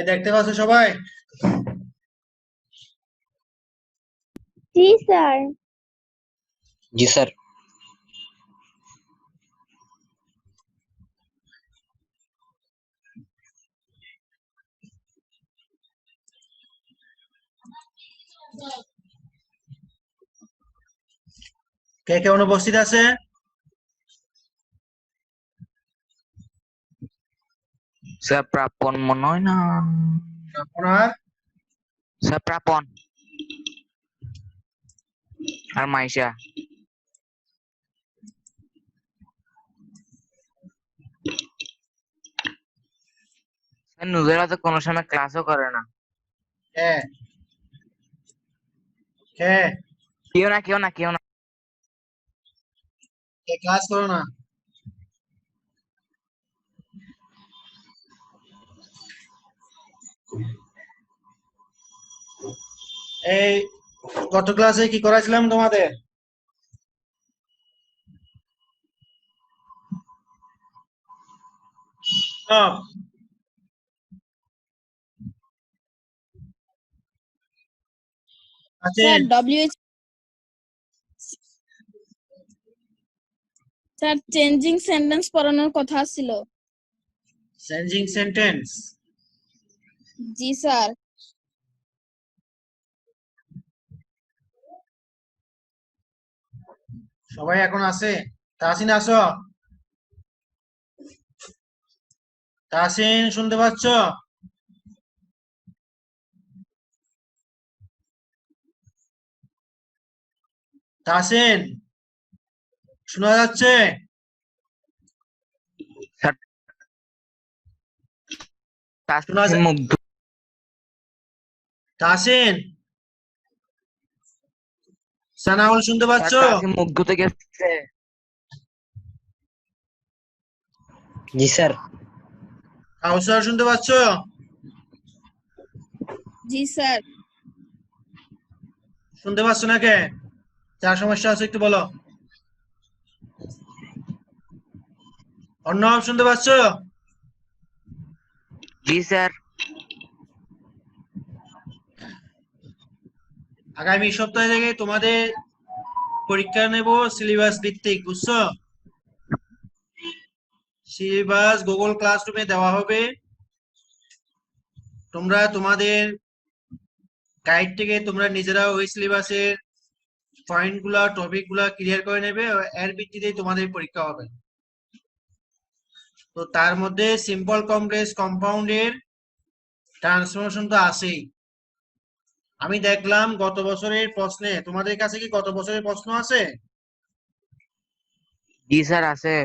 দেখতে পাচ্ছ সবাই? জি স্যার। জি স্যার। কে কে অনুপস্থিত আছে? স্যার প্রাপন মনে হয় না। আপনার স্যার প্রাপন আর মাইশা। স্যার নুজেরা তো কোনো সময় ক্লাসও করে না। হ্যাঁ, হ্যাঁ, কেউ না। কে ক্লাস করো না? এই গত ক্লাসে কি করাছিলাম তোমাদের? সব স্যার আছেন? স্যার চেঞ্জিং সেন্টেন্স পড়ানোর কথা ছিল। Changing sentence. জি স্যার। সবাই এখন আছে? তাহসিন আসো। তাহসিন শুনতে পাচ্ছ? তাহসিন শোনা যাচ্ছে? স্যার শোনা তাসিম মুগ্ধ। তাহসিন, সানাউল শুনতে পাচ্ছ? স্যার তাসিম মুগ্ধ থেকে এসেছে। জি স্যার। কাউসার শুনতে পাচ্ছ? জি স্যার। শুনতে পাচ্ছ না কে? যার সমস্যা আছে একটু বলো। অর্ণব শুনতে পাচ্ছ? জি স্যার। আগামী সপ্তাহ থেকে তোমাদের পরীক্ষা নেব সিলেবাস ভিত্তিক, বুঝছো? সিলেবাস গুগল ক্লাসরুমে দেওয়া হবে। তোমরা তোমাদের গাইড থেকে তোমরা নিজেরা ওই সিলেবাসের পয়েন্ট গুলা টপিক গুলা ক্লিয়ার করে নেবে, এর ভিত্তিতেই তোমাদের পরীক্ষা হবে। তো তার মধ্যে সিম্পল কমপ্লেক্স কম্পাউন্ডের ট্রান্সফরমেশন তো আছেই। আমি দেখলাম গত বছরের প্রশ্নে, তোমাদের কাছে কি গত বছরের প্রশ্ন আছে? জি স্যার আছে।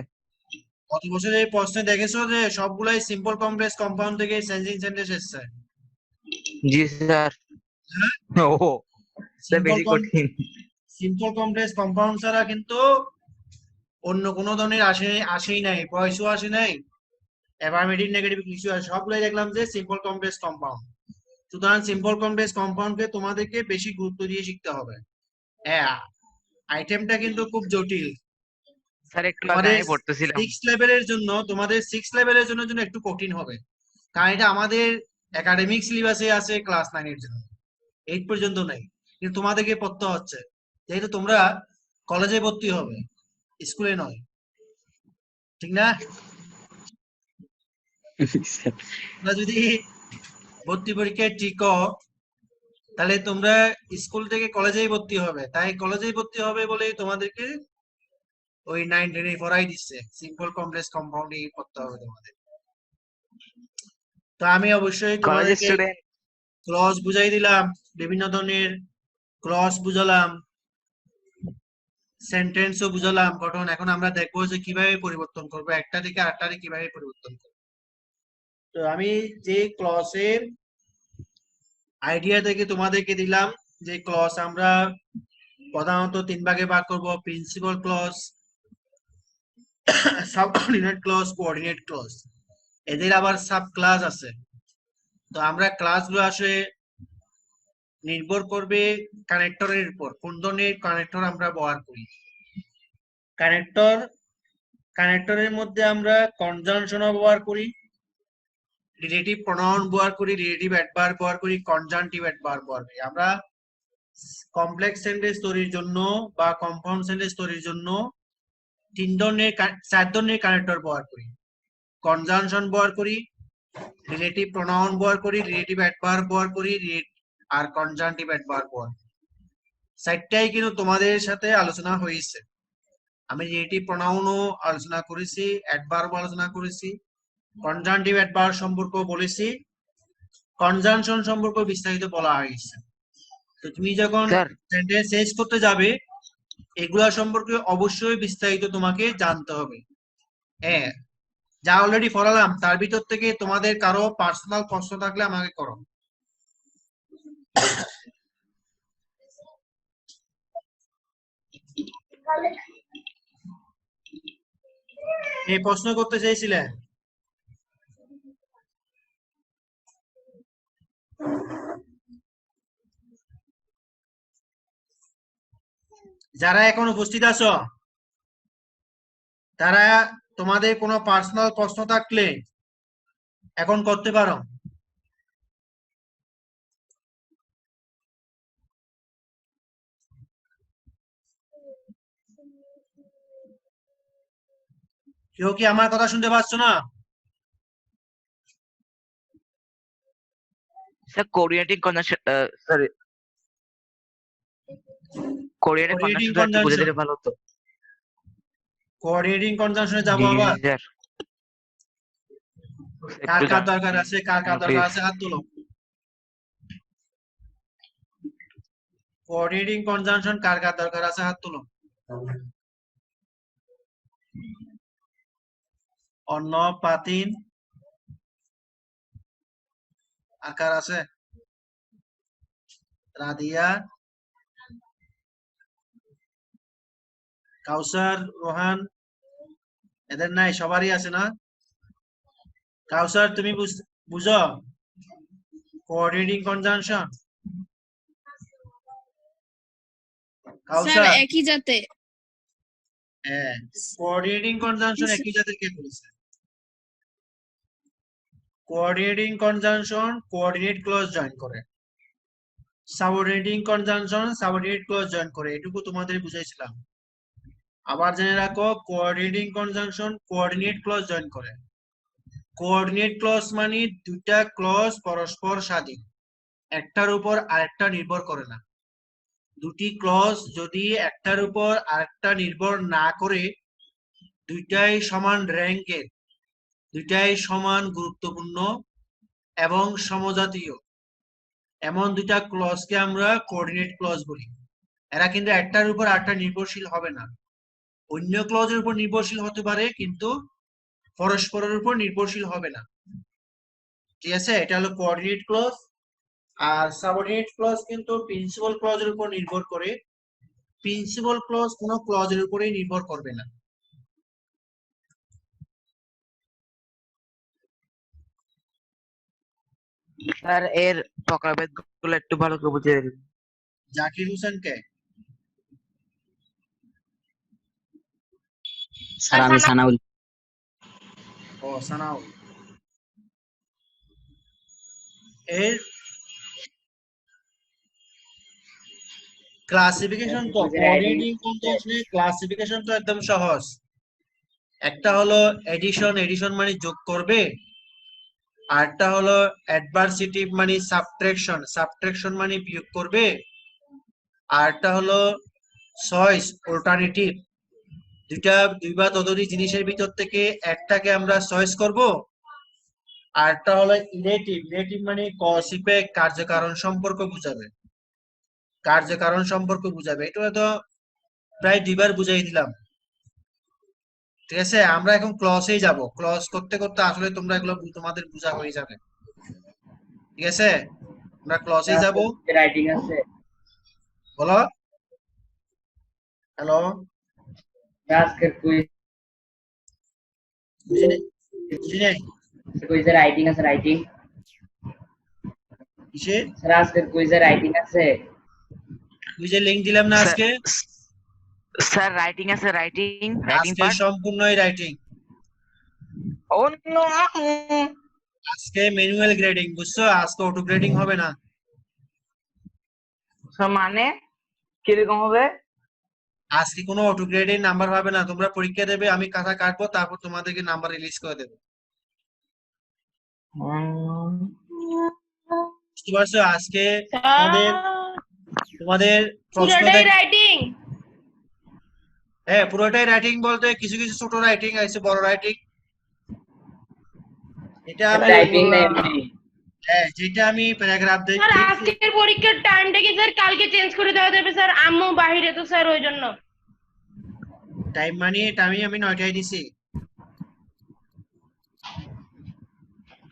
গত বছরের প্রশ্নে দেখেছো যে সবগুলাই সিম্পল কমপ্লেক্স কম্পাউন্ড থেকে চেঞ্জিং সেন্টেন্স এসেছে। জি স্যার। হ্যাঁ, ও স্যার সিম্পল বেশি কঠিন। সিম্পল কমপ্লেক্স কম্পাউন্ড ছাড়া কিন্তু অন্য কোনো ধরনের আসেই নাই, পয়সও আসে নাই, অ্যাফার্মেটিভ নেগেটিভ কিছু আছে, সবগুলাই দেখলাম যে সিম্পল কমপ্লেক্স কম্পাউন্ড। সুতরাং সিম্পল কমপ্লেক্স কম্পাউন্ডকে তোমাদেরকে বেশি গুরুত্ব দিয়ে শিখতে হবে। হ্যাঁ, আইটেমটা কিন্তু খুব জটিল। স্যার একটু আগে তোমাদের আমি পড়তেছিলাম। সিক্স লেভেলের জন্য একটু কঠিন হবে, কারণ এটা আমাদের একাডেমিক সিলেবাসে আছে ক্লাস 9 এর জন্য, 8 পর্যন্ত নাই। কিন্তু তোমাদেরকে পড়তে হচ্ছে, যেহেতু তোমরা কলেজে ভর্তি হবে, স্কুলে নয়, ঠিক না? তোমরা যদি ভর্তি পরীক্ষায় ঠিক হও, তাহলে তোমরা স্কুল থেকে কলেজেই ভর্তি হবে, তাই কলেজেই ভর্তি হবে বলে তোমাদেরকে ওই 9 10 পড়াই দিচ্ছে, সিম্পল কমপ্লেক্স কম্পাউন্ডিং করতে হবে তোমাদের। তো আমি অবশ্যই কলেজের তোমাদেরকে স্টুডেন্ট। ক্লজ বুঝাই দিলাম, বিভিন্ন ধরনের ক্লজ বুঝালাম, সেন্টেন্সও বুঝালাম গঠন। এখন আমরা দেখবো যে কিভাবে পরিবর্তন করবো, একটা থেকে আরেকটারে কিভাবে পরিবর্তন করবো। তো আমি যে ক্লজের আইডিয়া থেকে তোমাদেরকে দিলাম, যে ক্লজ আমরা প্রধানত 3 ভাগে ভাগ করব: principal clause, subordinate clause, coordinate clause. এদের আবার সাব ক্লাস আছে। তো আমরা ক্লাসগুলো আসলে নির্ভর করবে কানেক্টরের উপর, কোন ধরনের কানেক্টর আমরা ব্যবহার করি। কানেক্টরের মধ্যে আমরা কনজাংশন ব্যবহার করি, রিলেটিভ প্রোনাউন ব্যবহার করি, রিলেটিভ অ্যাডভার্ব ব্যবহার করি, কনজাংটিভ অ্যাডভার্ব ব্যবহার করি। আমরা কমপ্লেক্স সেন্টেন্স তৈরির জন্য বা কম্পাউন্ড সেন্টেন্স তৈরির জন্য 4 ধরনের কানেক্টর ব্যবহার করি। কনজাংশন ব্যবহার করি, রিলেটিভ প্রোনাউন ব্যবহার করি, রিলেটিভ অ্যাডভার্ব ব্যবহার করি, আর কনজাংটিভ অ্যাডভার্ব ব্যবহার করি। 4টাই কিন্তু তোমাদের সাথে আলোচনা হয়েছে। আমি রিলেটিভ প্রোনাউনও আলোচনা করেছি, অ্যাডভার্ব আলোচনা করেছি, কনজাংটিভ অ্যাডভার্ব সম্পর্ক বলেছি, কনজাংশন সম্পর্ক বিস্তারিত বলা হয়েছে। তো তুমি যখন স্যার সেন্টেন্স শেষ করতে যাবে এগুলা সম্পর্কে অবশ্যই বিস্তারিত তোমাকে জানতে হবে। হ্যাঁ, যা অলরেডি পড়ালাম তার ভিতর থেকে তোমাদের কারো পার্সোনাল প্রশ্ন থাকলে আমাকে করো। এই প্রশ্ন করতে চাইছিলেন? যারা এখন উপস্থিত আছো তারা তোমাদের কোনো পার্সোনাল প্রশ্ন থাকলে এখন করতে পারো। কেউ কি আমার কথা শুনতে পাচ্ছ না? Sir coordinating conjunction sorry coordinating coordinating কনজাংশনটা একটু বুঝে কনজাংশন, দিলে ভালো হতো। কোঅর্ডিনেটিং কনজাংশনে যাবো জি আবার। স্যার কার একটু কার দরকার আছে, কার কার দরকার প্লিজ। আছে হাত তুলো। কোঅর্ডিনেটিং কনজাংশন কার কার দরকার আছে হাত তুলো। অন্য পাতিন আর কার আছে? রাদিয়া, কাউসার, রোহান, এদের নাই? সবারই আছে না? কাউসার তুমি বুঝো কোঅর্ডিনেটিং কনজাংশন? স্যার কাউসার, একই জাতে। হ্যাঁ, কোঅর্ডিনেটিং কনজাংশন একই জাতের কে বলেছে? Coordinating conjunction coordinate clause join করে, subordinating conjunction subordinate clause join করে, এটুকু তোমাদের বুঝাইছিলাম। আবার জেনে রাখো coordinating conjunction coordinate clause join করে। কোঅর্ডিনেট ক্লজ মানে দুইটা ক্লজ পরস্পর স্বাধীন, একটার উপর আরেকটা নির্ভর করে না। দুটি ক্লজ যদি একটার উপর আরেকটা নির্ভর না করে, দুইটাই সমান র্যাঙ্কের, দুইটাই সমান গুরুত্বপূর্ণ এবং সমজাতীয়, এমন দুইটা ক্লজকে আমরা কোঅর্ডিনেট ক্লজ বলি। এরা কিন্তু একটার উপর আরেকটা নির্ভরশীল হবে না, অন্য ক্লজের উপর নির্ভরশীল হতে পারে কিন্তু পরস্পরের উপর নির্ভরশীল হবে না। ঠিক আছে, এটা হলো কোঅর্ডিনেট ক্লজ। আর সাবঅর্ডিনেট ক্লজ কিন্তু প্রিন্সিপাল ক্লজের উপর নির্ভর করে, প্রিন্সিপাল ক্লজ কোনো ক্লজের উপরেই নির্ভর করবে না। স্যার এর প্রকারভেদ গুলো একটু ভালো করে বুঝিয়ে দিন। জাকির হোসেনকে? স্যার আমি সানাউল। ও সানাও, এর ক্লাসিফিকেশন তো কোঅর্ডিনেটিং কনজাংশনের ক্লাসিফিকেশন তো একদম সহজ। একটা হলো এডিশন, এডিশন মানে যোগ করবে, আরটা হলো অ্যাডভার্সিটিভ মানে সাবট্রাকশন, সাবট্রাকশন মানে বিয়োগ করবে, আরটা হলো চয়েস অল্টারনেটিভ, দুই বা ততোধিক জিনিসের ভিতর থেকে একটাকে আমরা চয়েস করব। আরটা হলো ইলেটিভ, ইলেটিভ মানে কজ ইফেক্ট কার্যকারণ সম্পর্ক বুঝাবে, কার্যকারণ সম্পর্ক বুঝাবে। এটা তো প্রায় 2বার বুঝাই দিলাম। ঠিক আছে, আমরা এখন ক্লসেই যাব, ক্লস করতে করতে আসলে তোমরা এগুলো তোমাদের বোঝা হয়ে যাবে। ঠিক আছে, আমরা ক্লসেই যাব। রাইটিং আছে, বলো। হ্যালো, আজকের কুইজ বুঝিনি কুইজে রাইটিং আছে, রাইটিং কিসে? স্যার আজকের কুইজে রাইটিং আছে। কুইজের লিংক দিলাম না আজকে? স্যার রাইটিং আছে, রাইটিং রাইটিং আজকে পার্ট। সম্পূর্ণই রাইটিং। ও নো আজকে ম্যানুয়াল গ্রেডিং, বুঝছো? আজকে অটো গ্রেডিং হবে না। স্যার মানে কিরকম হবে? আজকে কোনো অটো গ্রেডের নাম্বার হবে না, তোমরা পরীক্ষা দেবে, আমি খাতা কাটবো, তারপর তোমাদেরকে নাম্বার রিলিজ করে দেবো। বুঝতে পারছো? আজকে তোমাদের তোমাদের প্রশ্ন পুরোটাই রাইটিং। হ্যাঁ, পুরোটাই রাইটিং বলতে কিছু কিছু ছোট রাইটিং আছে, বড় রাইটিং। এটা আমি টাইপিং না এমনি। হ্যাঁ, যেটা আমি প্যারাগ্রাফ স্যার দেখছি। আজকের পরীক্ষার টাইমটা কি স্যার কালকে চেঞ্জ করে দেওয়া যাবে স্যার? আম্মু বাইরে তো স্যার ওই জন্য। টাইম মানে টাইমই আমি 9টায় দিছি।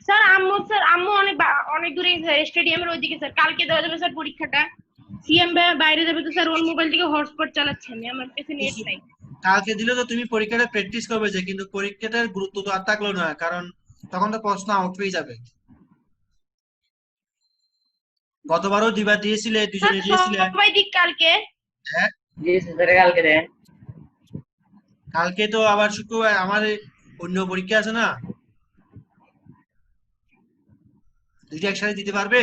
স্যার আম্মু অনেক দূরে স্টেডিয়ামের ওইদিকে স্যার, কালকে দেওয়া যাবে স্যার পরীক্ষাটা? সিএম বাইরে যাবে তো স্যার, ওর মোবাইল থেকে হটস্পট চালাচ্ছেন, আমার কাছে নেট নাই। কালকে দিলে তো তুমি পরীক্ষাটা প্র্যাকটিস করবে যে, কিন্তু পরীক্ষাটার গুরুত্ব তো আর থাকলো না, কারণ তখন তো প্রশ্ন আউট হয়ে যাবে। গতবারও দুইবার দিয়েছিলে, স্যার দুজনে দিয়েছিলে। সবাই দিক কালকে। হ্যাঁ, জি স্যার, কালকে দেন। কালকে তো আবার শুক্রবার আমার অন্য পরীক্ষা আছে না, দুইটা একসাথে দিতে পারবে?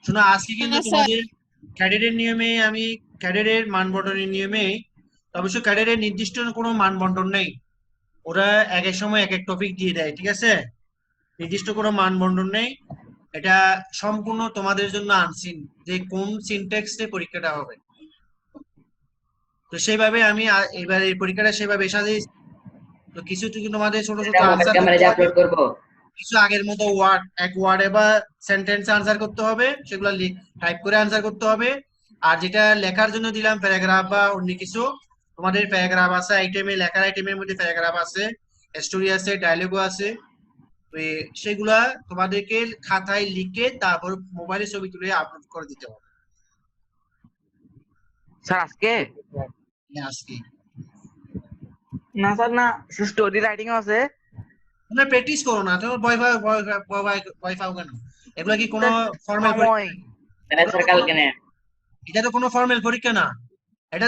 শোনো, আজকে কিন্তু হ্যাঁ স্যার। তোমাদের ক্যাডেটের নিয়মে, আমি ক্যাডেটের মান বন্টনের নিয়মে, অবশ্য ক্যাডেটের নির্দিষ্ট কোনো মান বন্টন নেই, ওরা এক এক সময় এক এক টপিক দিয়ে দেয়, ঠিক আছে? নির্দিষ্ট কোনো মান বন্টন নেই, এটা সম্পূর্ণ তোমাদের জন্য আনসিন, যে কোন সিনট্যাক্সে পরীক্ষাটা হবে। তো সেইভাবে আমি এবার এই পরীক্ষাটা সেভাবে সাজিয়েছি। তো কিছু তোমাদের ছোট ছোট এটা মোবাইল আনসার করতে ক্যামেরায় হবে, আপলোড করব। কিছু আগের মতো এক ওয়ার্ডে বা সেন্টেন্সে আনসার করতে হবে, সেগুলো টাইপ করে আনসার করতে হবে। আর যেটা লেখার জন্য দিলাম প্যারাগ্রাফ বা অন্য কিছু, তোমাদের প্যারাগ্রাফ আছে, আইটেমে লেখার আইটেমের মধ্যে প্যারাগ্রাফ আছে, স্টোরি আছে, ডায়লগও আছে। তো সেগুলা তোমাদেরকে খাতায় লিখে তারপর মোবাইলে ছবি তুলে আপলোড করে দিতে হবে। স্যার আজকে? আজকে না স্যার, না স্টোরি রাইটিং আছে। তোমরা প্র্যাকটিস করো না, তোমার ভয় পাও কেন? এগুলা কি কোনো ফর্মাল সময়। তাহলে স্যার কালকে নেন। এটা তো কোনো ফর্মাল পরীক্ষা না, এটা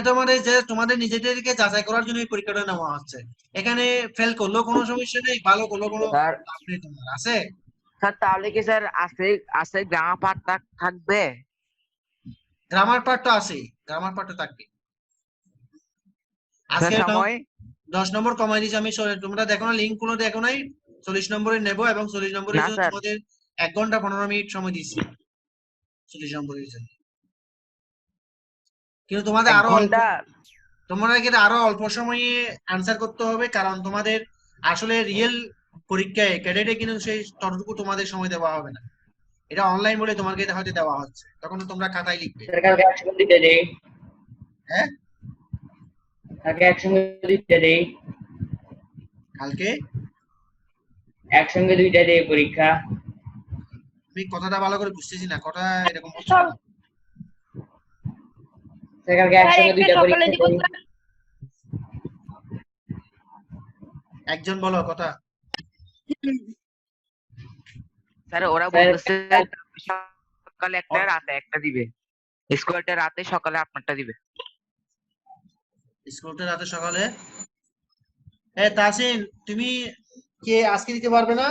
তোমাদের নিজেদেরকে যাচাই করার জন্য এই পরীক্ষাটা নেওয়া হচ্ছে। এখানে ফেল করলেও কোনো সমস্যা নেই, ভালো করলেও কোনো স্যার লাভ নেই তোমার, আছে? স্যার তাহলে কি স্যার আজকে আজকে গ্রামার পাঠটা থাকবে? গ্রামার পার্ট তো আছেই, গ্রামার পার্ট তো থাকবে। স্যার আজকে সময়? 10 নম্বর কমাই দিয়েছি আমি, তোমরা দেখো না, লিঙ্ক গুলো দেখো নাই? 40 নম্বরে নেবো, এবং 40 নম্বরের না জন্য স্যার। তোমাদের 1 ঘন্টা 15 মিনিট সময় দিচ্ছি 40 নম্বরের জন্য। কিন্তু তোমাদের 1 আরো অল্প, ঘন্টা? তোমরা কিন্তু আরো অল্প সময়ে আনসার করতে হবে, কারণ তোমাদের আসলে রিয়েল পরীক্ষায় ক্যাডেটে কিন্তু সেই ততটুকু তোমাদের সময় দেওয়া হবে না, এটা অনলাইন বলে তোমাকে হয়তো দেওয়া হচ্ছে, তখন তো তোমরা খাতায় লিখবে। স্যার কালকে একসঙ্গে দিতে দেই। হ্যাঁ, কালকে একসঙ্গে দিতে দেই। কালকে একসঙ্গে দুইটা দেই পরীক্ষা। আমি কথাটা ভালো করে বুঝতেছি না, কথা এরকম হচ্ছে সব না। স্যার কালকে স্যার একসঙ্গে একটা দুইটা সকালে পরীক্ষা দিব দেই। স্যার। একজন বলো কথা। স্যার ওরা স্যার বলতেছে সকালে একটা, রাতে একটা দিবে। স্কোয়ারটা রাতে, সকালে আপনারটা দিবে। স্কুলটা রাতে সকালে। তাসিন, তুমি কে আজকে দিতে পারবে না?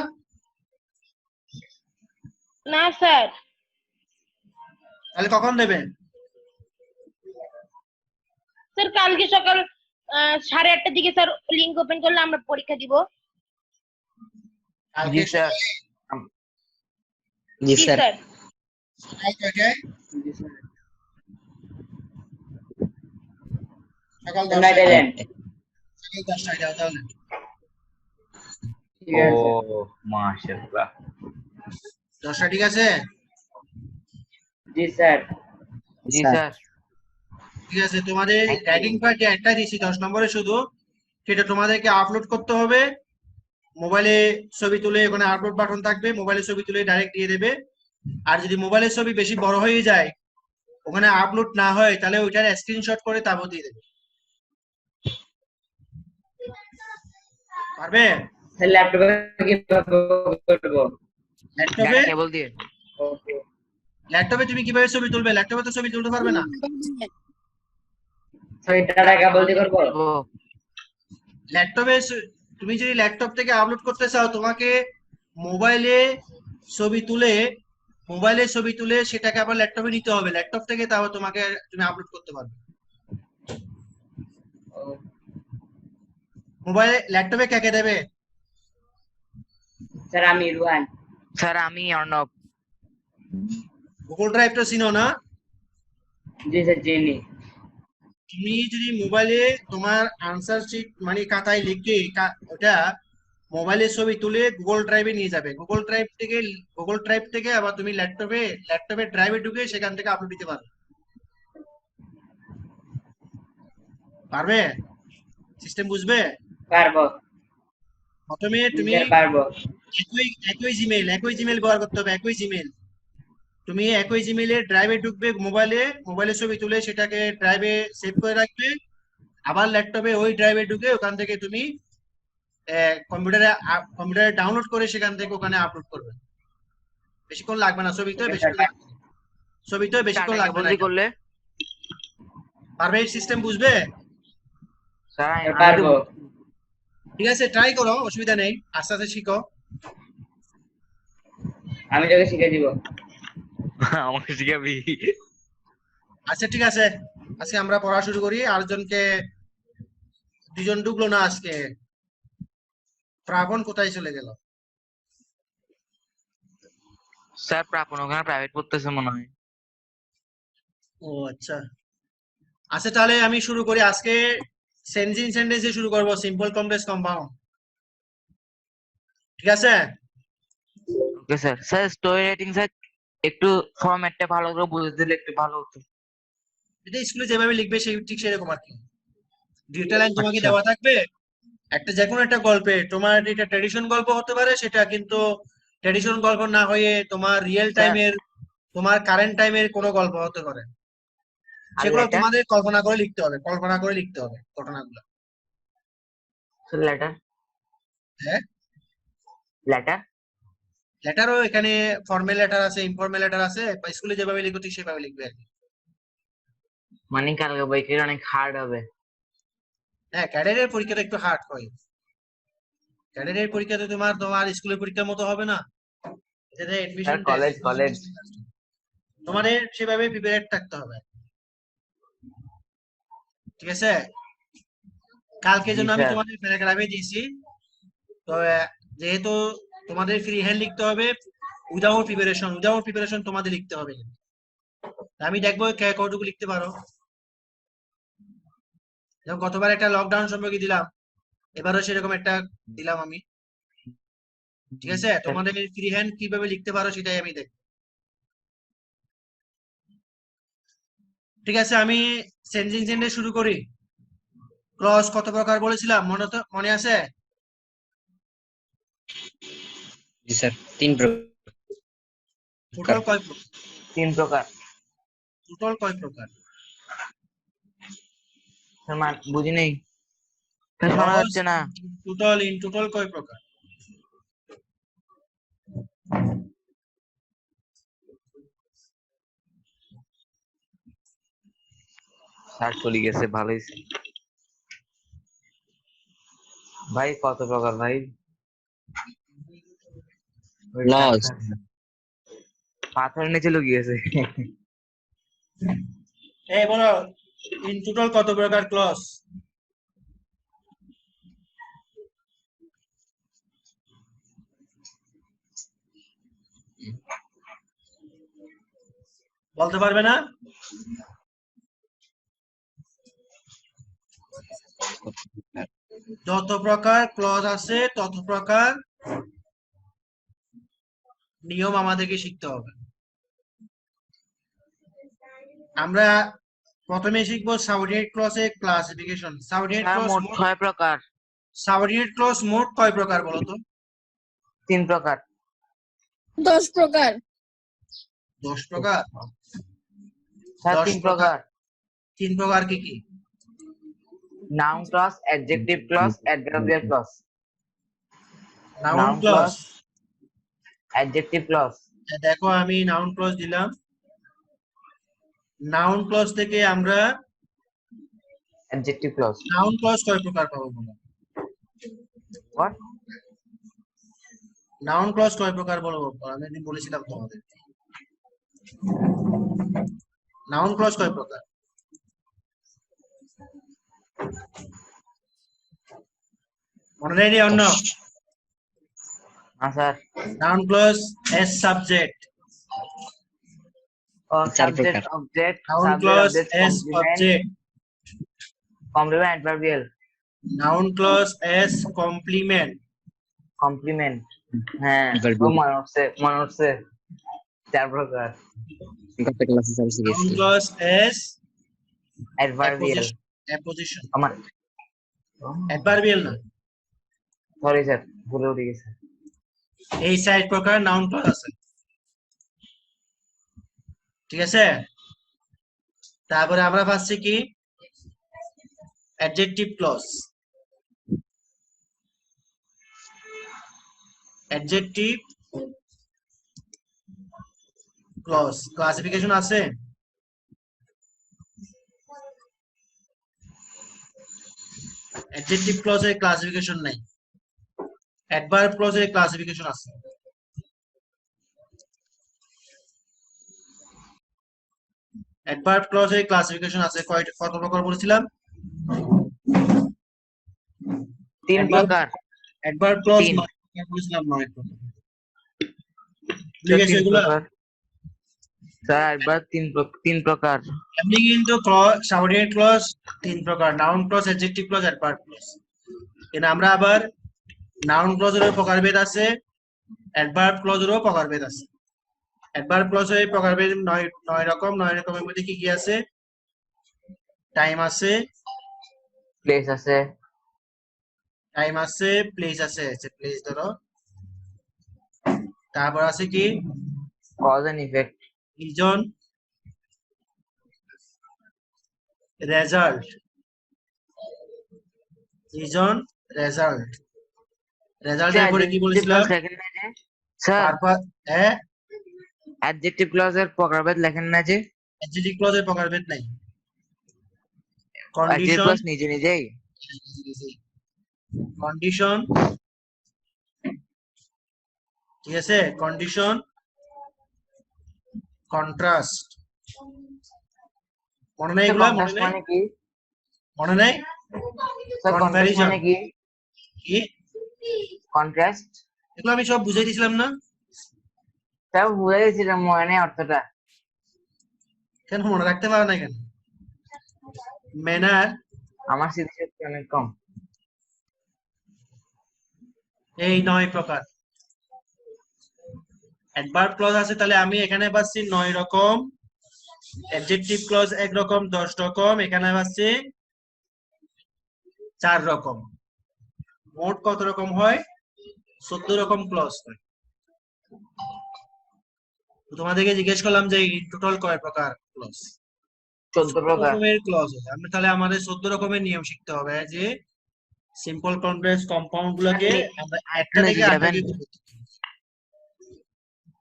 না স্যার, তাহলে কখন দেবেন? স্যার কালকে সকাল 8:30টার দিকে স্যার লিংক ওপেন করলে আমরা পরীক্ষা দিব। কালকে জি স্যার। জি জি স্যার। স্যার। সকাল কয়টায়? জি স্যার। সকাল স্যার নয়টা 10টায়। দেন। সকাল 10টায় দাও তাহলে। ঠিক আছে স্যার। মাশাআল্লাহ। 10টা ঠিক আছে? জি স্যার। জি স্যার। ঠিক আছে, তোমাদের Thank you. রাইটিং পার্টে একটা দিছি 10 নম্বরে শুধু, সেটা তোমাদেরকে আপলোড করতে হবে মোবাইলে, ছবি তুলে ওখানে আপলোড বাটন থাকবে, মোবাইলে ছবি তুলে ডাইরেক্ট দিয়ে দেবে। আর যদি মোবাইলের ছবি বেশি বড় হয়ে যায়, ওখানে আপলোড না হয়, তাহলে ওইটার স্ক্রিনশট করে তারপর দিয়ে দেবে। পারবে? স্যার ল্যাপটপে কিভাবে করব? ল্যাপটপে? ডাটা কেবল দিয়ে। ওকে। ল্যাপটপে তুমি কিভাবে ছবি তুলবে? ল্যাপটপে তো ছবি তুলতে পারবে না। স্যার ডাটা কেবল দিয়ে করব? ল্যাপটপে তুমি যদি ল্যাপটপ থেকে আপলোড করতে চাও তোমাকে মোবাইলে ছবি তুলে সেটাকে আবার ল্যাপটপে নিতে হবে, ল্যাপটপ থেকে তাও তোমাকে তুমি আপলোড করতে পারবে। ও, মোবাইলে ল্যাপটপে কে দেবে? স্যার আমি রুহান। স্যার আমি অর্ণব। গুগল ড্রাইভ তো চিনো না? জি স্যার চিনি। তুমি যদি মোবাইলে তোমার আনসার শিট মানে খাতায় লিখে ওটা মোবাইলের ছবি তুলে গুগল ড্রাইভে নিয়ে যাবে, গুগল ড্রাইভ থেকে আবার তুমি ল্যাপটপে ড্রাইভে ঢুকে সেখান থেকে আপলোড দিতে পারবে। পারবে? সিস্টেম বুঝবে? পারবো। প্রথমে জি তুমি স্যার পারবো। একই জিমেল ব্যবহার করতে হবে, একই জিমেল। তুমি একই জিমেলে ড্রাইভে ঢুকবে, মোবাইলে ছবি তুলে সেটাকে ড্রাইভে সেভ করে রাখবে, আবার ল্যাপটপে ওই ড্রাইভে ঢুকে ওখান থেকে তুমি কম্পিউটারে ডাউনলোড করে সেখান থেকে ওখানে আপলোড করবে। বেশিক্ষণ লাগবে না, ওকে স্যার ছবিতে বেশিক্ষণ টাকা লাগবে না। বন্দি করলে পারবে? সিস্টেম বুঝবে? স্যার স্যার পারবো। ঠিক আছে, ট্রাই করো, অসুবিধা নেই, আস্তে আস্তে শিখো। আমি তোকে শিখে দিব। আমাকে শিখাবি? আচ্ছা ঠিক আছে, আজকে আমরা পড়া শুরু করি। দুজন ঢুকলো না আজকে। প্রাবণ কোথায় চলে গেল? স্যার প্রাপন ওখানে প্রাইভেট পড়তেছে মনে হয়। ও আচ্ছা, আচ্ছা তাহলে আমি শুরু করি। আজকে চেঞ্জিং সেন্টেন্স দিয়ে শুরু করব, সিম্পল কমপ্লেক্স কম্পাউন্ড। ঠিক আছে? Okay sir. Sir story writing sir একটু ফরম্যাটটা ভালো করে বুঝে দিলে একটু ভালো হতো। এটা স্কুলে যেভাবে লিখবে সেই ঠিক সেরকম আর কি। দুইটা লাইন তোমাকে আচ্ছা। দেওয়া থাকবে, যে কোনো একটা গল্পে। তোমার এটা ট্র্যাডিশন গল্প হতে পারে, সেটা কিন্তু ট্র্যাডিশন গল্প না হয়ে তোমার রিয়েল স্যার টাইমের, তোমার কারেন্ট টাইমের কোনো গল্প হতে পারে। আর সেগুলো লেটার? তোমাদের কল্পনা করে লিখতে হবে ঘটনাগুলো। Sir letter? হ্যাঁ, লেটার লেটারও এখানে ফর্মাল লেটার আছে, ইনফর্মাল লেটার আছে। স্কুলে যেভাবে লিখো ঠিক সেভাবে লিখবে আর কি। মানে কালকে বইটা অনেক হার্ড হবে। হ্যাঁ, ক্যাডারের পরীক্ষাটা একটু হার্ড হয়। ক্যাডারের পরীক্ষা তো তোমার স্কুলের পরীক্ষার মতো হবে না। এটা স্যার এডমিশন কলেজ টেস্ট, তোমাদের সেভাবে প্রিপেয়ার থাকতে হবে। ঠিক আছে? কালকে জি জন্য আমি স্যার। তোমাদের প্যারাগ্রাফে দিয়েছি, তো যেহেতু তোমাদের ফ্রি হ্যান্ড লিখতে হবে, উইদাউট প্রিপারেশন তোমাদের লিখতে হবে। আমি দেখবো কে কতটুকু লিখতে পারো। যেমন গতবার একটা লকডাউন সম্পর্কে দিলাম, এবারও সেরকম একটা দিলাম আমি। ঠিক আছে? তোমাদের ফ্রি হ্যান্ড কিভাবে লিখতে পারো সেটাই আমি দেখবো। ঠিক আছে, আমি সেন্টেন্স দিয়ে শুরু করি। ক্লজ কত প্রকার বলেছিলাম, মনে আছে? জি স্যার 3 প্রকার। টোটাল কয় প্রকার? 3 প্রকার। টোটাল কয় প্রকার? স্যার বুঝি নেই, স্যার শোনা ক্লজ যাচ্ছে না। ইন টোটাল কয় প্রকার? স্যার চলে গেছে, ভালো হয়েছে। ভাই কত প্রকার ভাই? ক্লজ পাথরের নিচে লুকিয়েছে। এই বলো, ইন টোটাল কত প্রকার ক্লজ? বলতে পারবে না? যত প্রকার ক্লজ আছে তত প্রকার নিয়ম আমাদেরকে শিখতে হবে। আমরা প্রথমে শিখবো সাবঅর্ডিনেট ক্লজের ক্লাসিফিকেশন। স্যার মোট 6 প্রকার। সাবঅর্ডিনেট ক্লজ মোট কয় প্রকার বলো তো? 3 প্রকার। 10 প্রকার। 10 প্রকার? স্যার 10 3 প্রকার। 3 প্রকার কি কি? Noun clause, adjective clause, adverbial clause. Noun clause, adjective clause. দেখো আমি নাউন ক্লজ দিলাম। নাউন ক্লজ থেকে আমরা অ্যাডজেক্টিভ ক্লজ। নাউন ক্লজ কয় প্রকার পাবো বলো? What? নাউন ক্লজ কয় প্রকার বলবো, আমি একদিন বলেছিলাম তোমাদের। নাউন ক্লজ কয় প্রকার? মনে নেই অন্য? না sir. Noun clause as subject, চার সাবজেক্ট প্রকার। Object noun subject clause object as object, complement adverbial noun clause as complement, complement. হ্যাঁ ও Adverbial। মনে হচ্ছে 4 প্রকার। গত ক্লাসে স্যার নাউন শিখেছি। ক্লজ এস অ্যাডভার্বিয়াল অ্যাপোজিশন, আমার অ্যাডভার্বিয়াল না। সরি স্যার ভুলে উঠে গেছে। এই 4 প্রকার নাউন ক্লজ আছে, ঠিক আছে? তারপরে আমরা পাচ্ছি কি adjective clause, adjective clause classification আছে? অ্যাডজেক্টিভ ক্লজের ক্লাসিফিকেশন নাই, অ্যাডভার্ব ক্লজের ক্লাসিফিকেশন আছে। অ্যাডভার্ব ক্লজের ক্লাসিফিকেশন আছে কত প্রকার বলেছিলাম? 3 প্রকার। অ্যাডভার্ব ক্লজ 3 বলেছিলাম, 9 প্রকার। স্যার, ঠিক আছে 3 এগুলা? প্রকার স্যার একবার 3 প্রকার। এমনি কিন্তু সাবঅর্ডিনেট ক্লজ 3 প্রকার, noun clause, adjective clause, adverb clause. কিন্তু আমরা আবার নাউন ক্লজেরও প্রকারভেদ আছে, অ্যাডভার্ব ক্লজেরও প্রকারভেদ আছে। অ্যাডভার্ব ক্লজের প্রকারভেদ 9 রকম। 9 রকমের মধ্যে কি কি আছে? টাইম আছে, প্লেস আছে, টাইম আছে, প্লেস আছে, প্লেস ধরো। তারপর আছে কি cause and effect, reason, result, reason, result. রেজাল্টের পরে কি বলেছিলাম? স্যার তারপর অ্যাডজেক্টিভ ক্লজের প্রকারভেদ লেখেন না যে? অ্যাডজেক্টিভ ক্লজের প্রকারভেদ নাই। অ্যাডজেক্টিভ কন্ডিশন, ক্লজ নিজে নিজেই। কন্ডিশন, ঠিক আছে? Condition, contrast. মনে নেই এগুলা? মনে কন্ট্রাস্ট নেই? মানে কি মনে নেই? স্যার? কন্ট্রাস্ট কনভারিজন মানে কি? কি? কন্ট্রাস্ট এগুলো আমি সব বুঝাই দিয়েছিলাম না? তাও বুঝে গেছিলাম, মনে নেই অর্থটা। কেন মনে রাখতে পারো না কেন? ম্যানার, আমার স্মৃতিশক্তি অনেক কম। এই 9 প্রকার। অ্যাডভার্ব ক্লজ আছে, তাহলে আমি এখানে পাচ্ছি 9 রকম। অ্যাডজেক্টিভ ক্লজ 1 রকম, 10 রকম। এখানে পাচ্ছি 4 রকম। মোট কত রকম হয়? 14 রকম ক্লজ হয়। তো তোমাদেরকে জিজ্ঞেস করলাম যে টোটাল কয় প্রকার ক্লজ? 14 প্রকার। রকমের ক্লজ আছে। আমরা তাহলে আমাদের 14 রকমের নিয়ম শিখতে হবে, যে সিম্পল কমপ্লেক্স কম্পাউন্ড গুলোকে আমরা একটা থেকে আরেকটা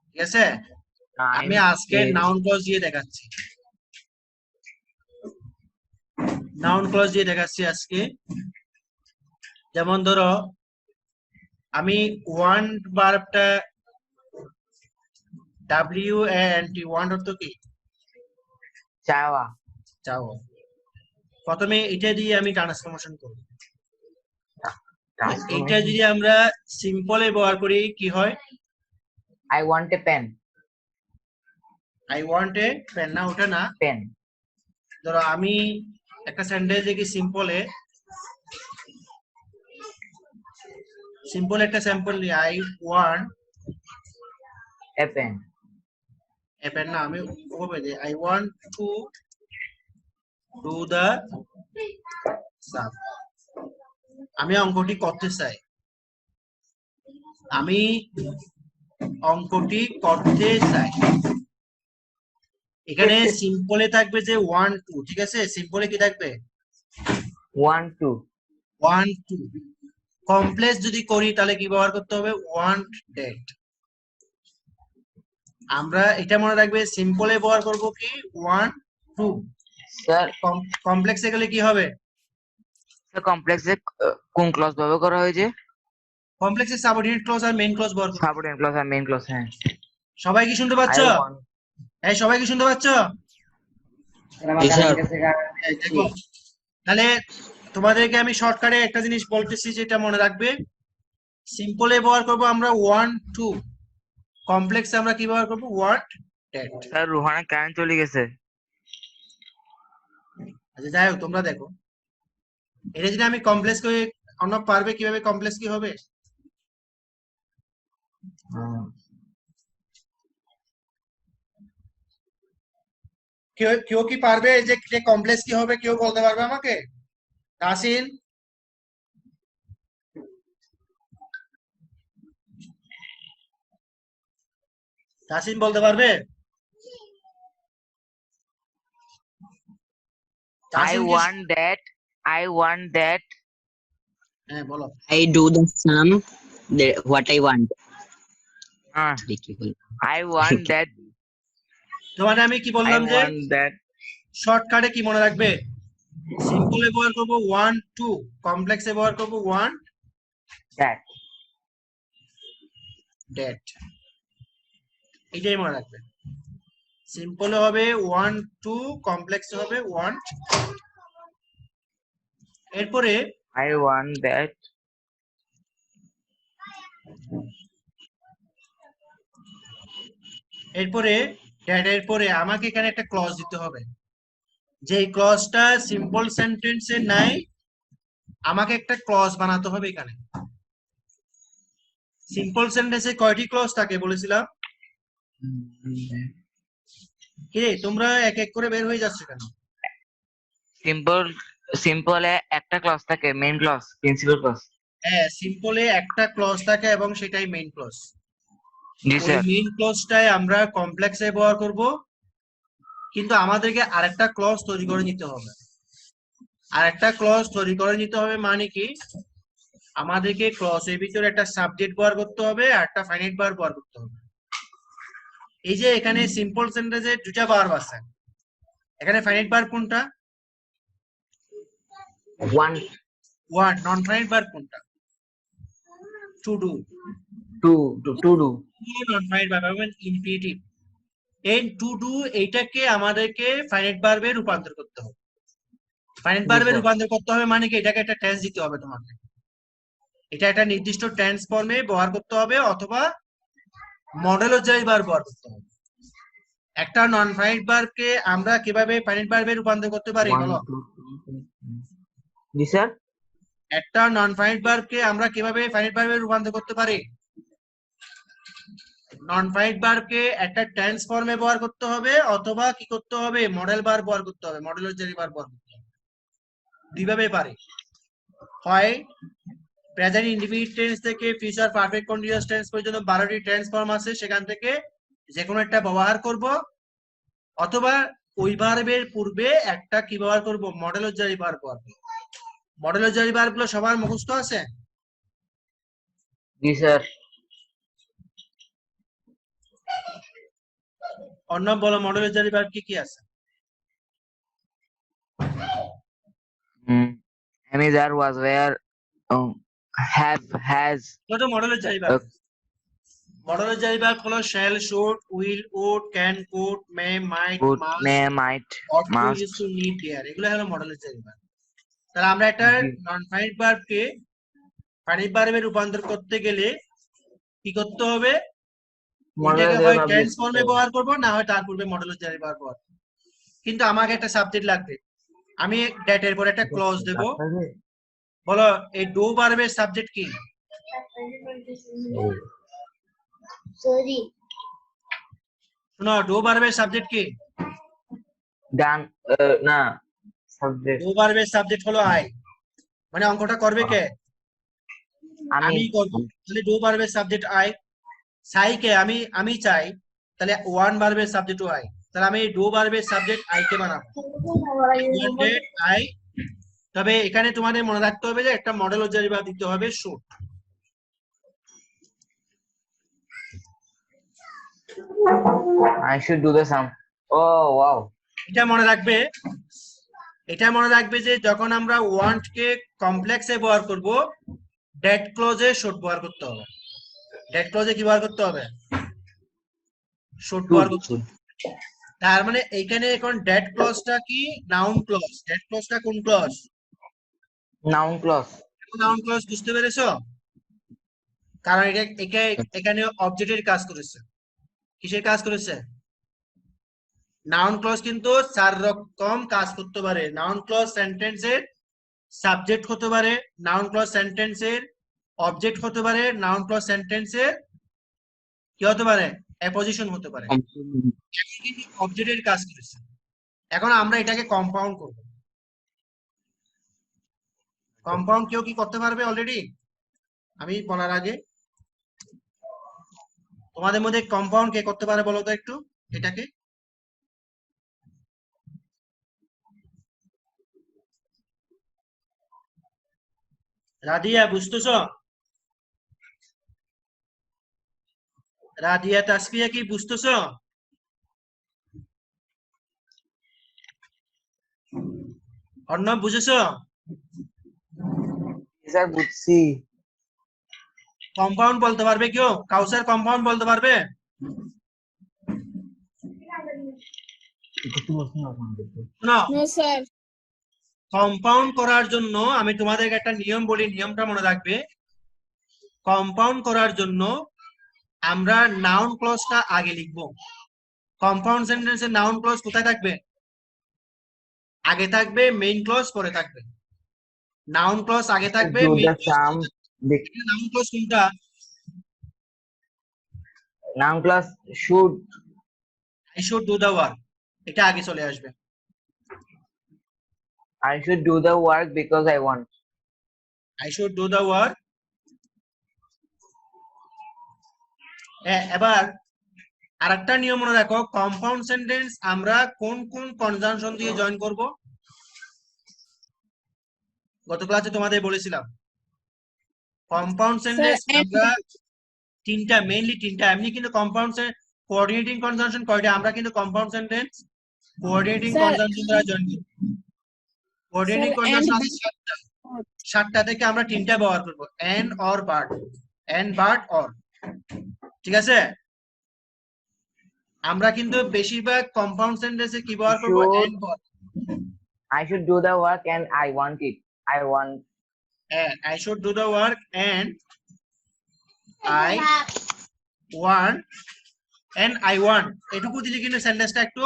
ঠিক আছে? আমি আজকে নাউন ক্লজ দিয়ে দেখাচ্ছি, নাউন ক্লজ দিয়ে দেখাচ্ছি আজকে। যেমন ধরো আমি ওয়ান্ট ভার্বটা WANT, ওয়ান্ট অর্থ কি? চাওয়া। চাও। প্রথমে এটা দিয়ে আমি ট্রান্সফরমেশন করব। এটা যদি আমরা সিম্পলে ব্যবহার করি কি হয়? I want a pen. I want a pen, না ওটা না। পেন। ধরো আমি একটা সেন্টেন্স লিখি সিম্পলে, সিম্পল একটা স্যাম্পল নিই, I want a pen. A pen না, আমি ওভাবে দিই, I want to do the sum. আমি অঙ্কটি করতে চাই, আমি অঙ্কটি করতে চাই। এখানে সিম্পলে থাকবে যে 1 2, ঠিক আছে? সিম্পলে কি থাকবে? 1 2। 1 2। কমপ্লেক্স যদি করি তাহলে কি ব্যবহার করতে হবে? Want that. আমরা এটা মনে রাখবে, সিম্পলে ব্যবহার করব কি 1 2। স্যার কমপ্লেক্সে গেলে কি হবে? স্যার কমপ্লেক্সে কোন ক্লজ ব্যবহার করা হয়েছে? কমপ্লেক্সে সাবঅর্ডিনেট ক্লজ আর মেইন ক্লজ ব্যবহার করব। সাবঅর্ডিনেট ক্লজ আর মেইন ক্লজ, হ্যাঁ। সবাই কি শুনতে পাচ্ছ? আই ওয়ান্ট, এই সবাই কি শুনতে পাচ্ছ? জি স্যার। এই দেখো, তাহলে তোমাদেরকে আমি শর্টকাটে একটা জিনিস বলতেছি যেটা মনে রাখবে। সিম্পলে ব্যবহার করব আমরা ওয়ান টু, কমপ্লেক্সে আমরা কি ব্যবহার করব? Want that. স্যার রুহানের কারেন্ট চলে গেছে। আচ্ছা যাই হোক, তোমরা দেখো এটা যদি আমি কমপ্লেক্স করে, অন্য পারবে কিভাবে কমপ্লেক্স কি হবে? কেউ কেউ কি পারবে যে কমপ্লেক্স কি হবে? কেউ বলতে পারবে আমাকে? তাসিন, তাসিন বলতে পারবে? I তাসিন কি? want that, I want that, হ্যাঁ বলো। I do the sum what I want. I want that, তোমাদের আমি কি I বললাম যে want that, শর্টকাটে কি মনে রাখবে? সিম্পলে ব্যবহার করব ওয়ান টু, কমপ্লেক্সে ব্যবহার করব ওয়ান that. ড্যাট। এটাই মনে রাখবে। সিম্পলে হবে ওয়ান টু, কমপ্লেক্সে হবে ওয়ান। এরপরে I want that, এরপরে ড্যাট এর পরে আমাকে এখানে একটা ক্লজ দিতে হবে। যে ক্লজটা সিম্পল সেন্টেন্সে নাই, আমাকে একটা ক্লজ বানাতে হবে এখানে। সিম্পল সেন্টেন্সে কয়টি ক্লজ থাকে বলেছিলাম? কি রে, তোমরা এক এক করে বের হয়ে যাচ্ছে কেন? সিম্পলে একটা ক্লজ থাকে, মেইন ক্লজ, প্রিন্সিপাল ক্লজ। হ্যাঁ, সিম্পলে একটা ক্লজ থাকে এবং সেটাই মেইন ক্লজ। জি ওই স্যার। মেইন ক্লজটাই আমরা কমপ্লেক্সে ব্যবহার করব, কিন্তু আমাদেরকে আরেকটা ক্লজ তৈরি করে নিতে হবে। আরেকটা ক্লজ তৈরি করে নিতে হবে মানে কি? আমাদেরকে ক্লজের ভিতরে একটা সাবজেক্ট ব্যবহার করতে হবে আর একটা ফাইনাইট ভার্ব ব্যবহার করতে হবে। এই যে এখানে সিম্পল সেন্টেন্সে দুটা ভার্ব আছে, এখানে ফাইনাইট ভার্ব কোনটা? Want, one. Non finite verb কোনটা? To do. to do, non finite verb এবং ইনফিনিটিভ। এই টু ডু এইটাকে আমাদেরকে ফাইনাইট ভার্বে রূপান্তর করতে হবে। Finite ভার্বে sir. রূপান্তর করতে হবে মানে কি? এটাকে একটা টেন্স দিতে হবে তোমাকে। এটা একটা নির্দিষ্ট টেন্স ফর্মে ব্যবহার করতে হবে অথবা মডেল অনুযায়ী ভার্ব ব্যবহার করতে হবে। একটা নন ফাইনাইট ভার্বকে আমরা কিভাবে ফাইনাইট ভার্বে রূপান্তর করতে পারি বলো? 1 2 3 জি স্যার। একটা নন ফাইনাইট ভার্বকে আমরা কিভাবে ফাইনাইট ভার্বে রূপান্তর করতে পারি? নন ফাইনাইট ভার্বকে একটা টেন্স ফর্মে ব্যবহার করতে হবে অথবা কি করতে হবে? মডেল ভার্ব ব্যবহার করতে হবে, মডেল অনুযায়ী ভার্ব ব্যবহার করতে হবে। দুইভাবে পারি, হয় প্রেজেন্ট ইনডিফিনিট টেন্স থেকে ফিউচার পারফেক্ট কন্টিনিউয়াস টেন্স পর্যন্ত 12টি টেন্স ফর্ম আছে, সেখান থেকে যে কোনো একটা ব্যবহার করব, অথবা ওই ভার্বের পূর্বে একটা কি ব্যবহার করব? মডেল অনুযায়ী ভার্ব ব্যবহার করব। মডেল অনুযায়ী ভার্বগুলো সবার মুখস্থ আছে? জি স্যার। অন্য বলো, মডেল অনুযায়ী ভার্ব কি কি আছে? Am, is, are, was, where, have, has, কত মডেল অনুযায়ী ভার্ব? মডেল অনুযায়ী ভার্ব হলো shall, should, will, would, can, could, may, might, would, must, may, might, ought to, must. used to, need, dare, এগুলো হলো model অনুযায়ী verb. তাহলে আমরা একটা নন ফাইনাইট ভার্বকে ফাইনাইট ভার্বে রূপান্তর করতে গেলে কি করতে হবে? এটাকে হয় টেন্স ফর্মে ব্যবহার করব, না হয় তার পূর্বে মডেল অনুযায়ী ভার্ব ব্যবহার করব। কিন্তু আমাকে একটা সাবজেক্ট লাগবে। আমি ড্যাটের পর একটা ক্লজ দেব। বলো, এই ডু ভার্বের সাবজেক্ট কি? শোনো, ডু ভার্বের সাবজেক্ট কি? ডান, না, সাবজেক্ট ডু ভার্বের সাবজেক্ট হলো আই, মানে অঙ্কটা করবে কে? আমি করব। তাহলে ডু ভার্বের সাবজেক্ট আই, চাই কে? আমি চাই, তাহলে ওয়ান ভার্বের সাবজেক্ট আই। তাহলে আমি ডু ভার্বের সাবজেক্ট আই কে বানাবো আই। তবে এখানে তোমাদের মনে রাখতে হবে যে একটা মডেল অনুযায়ী ভার্ব দিতে হবে, should. I should do the sum. Oh wow. এটা মনে রাখবে, এটা মনে রাখবে যে যখন আমরা ওয়ান্ট কে কমপ্লেক্সে ব্যবহার করব, ডেট ক্লজে শুড ব্যবহার করতে হবে। ডেট ক্লজে কি ব্যবহার করতে হবে? শুড ব্যবহার করতে হবে। তার মানে এইখানে এখন ডেট ক্লজটা কি? Noun clause. ডেট ক্লজটা কোন clause? Noun clause. Noun clause, বুঝতে পেরেছো? কারণ এখানে অবজেক্টের কাজ করেছে। কিসের কাজ করেছে? নাউন ক্লজ কিন্তু 4 রকম কাজ করতে পারে। নাউন ক্লজ সেন্টেন্সের সাবজেক্ট হতে পারে, নাউন ক্লজ সেন্টেন্সের অবজেক্ট হতে পারে, নাউন ক্লজ সেন্টেন্সের কি হতে পারে? অ্যাপোজিশন হতে পারে। এখন কিন্তু অবজেক্টের কাজ করেছে। এখন আমরা এটাকে কম্পাউন্ড করব। কম্পাউন্ড কেউ কি করতে পারবে অলরেডি? আমি বলার আগে তোমাদের মধ্যে কম্পাউন্ড কে করতে পারে বলো তো একটু এটাকে? রাদিয়া বুঝতেছ? রাদিয়া তাসফিয়া কি বুঝতেছ? অর্ণব বুঝেছ? স্যার বুঝছি। কম্পাউন্ড বলতে পারবে কেউ? কাউসার কম্পাউন্ড বলতে পারবে? শোনো, নো স্যার। কম্পাউন্ড করার জন্য আমি তোমাদেরকে একটা নিয়ম বলি, নিয়মটা মনে রাখবে। কম্পাউন্ড করার জন্য আমরা নাউন ক্লজটা আগে লিখবো। কম্পাউন্ড সেন্টেন্সের নাউন ক্লজ কোথায় থাকবে? আগে থাকবে, মেইন ক্লজ পরে থাকবে। নাউন ক্লজ আগে থাকবে, Do main the sum. Noun clause কোনটা? Noun clause should. I should do the work, এটা আগে চলে আসবে। I should do the work because I want. I should do the work. এবার আরেকটা নিয়ম মনে রাখো, কম্পাউন্ড সেন্টেন্স আমরা কোন কোন কনজাংশন দিয়ে জয়েন করব? গত ক্লাসে তোমাদের বলেছিলাম কম্পাউন্ড সেন্টেন্স আমরা তিনটা, মেইনলি তিনটা। এমনি কিন্তু কম্পাউন্ড কোঅর্ডিনেটিং কনজাংশন কয়টা? আমরা কিন্তু compound sentence coordinating Sir, conjunction দ্বারা জয়েন করি। কোঅর্ডিনেটিং Sir, কনজাংশন and আছে 7টা। 7টা থেকে আমরা তিনটা ব্যবহার করব, and or but. And but or, ঠিক আছে? আমরা কিন্তু বেশিরভাগ কম্পাউন্ড সেন্টেন্সে কি ব্যবহার করব? Should. And but. I should do the work and I want it. I want. I should do the work and I want, and I want এটুকু দিলে কিন্তু সেন্টেন্সটা একটু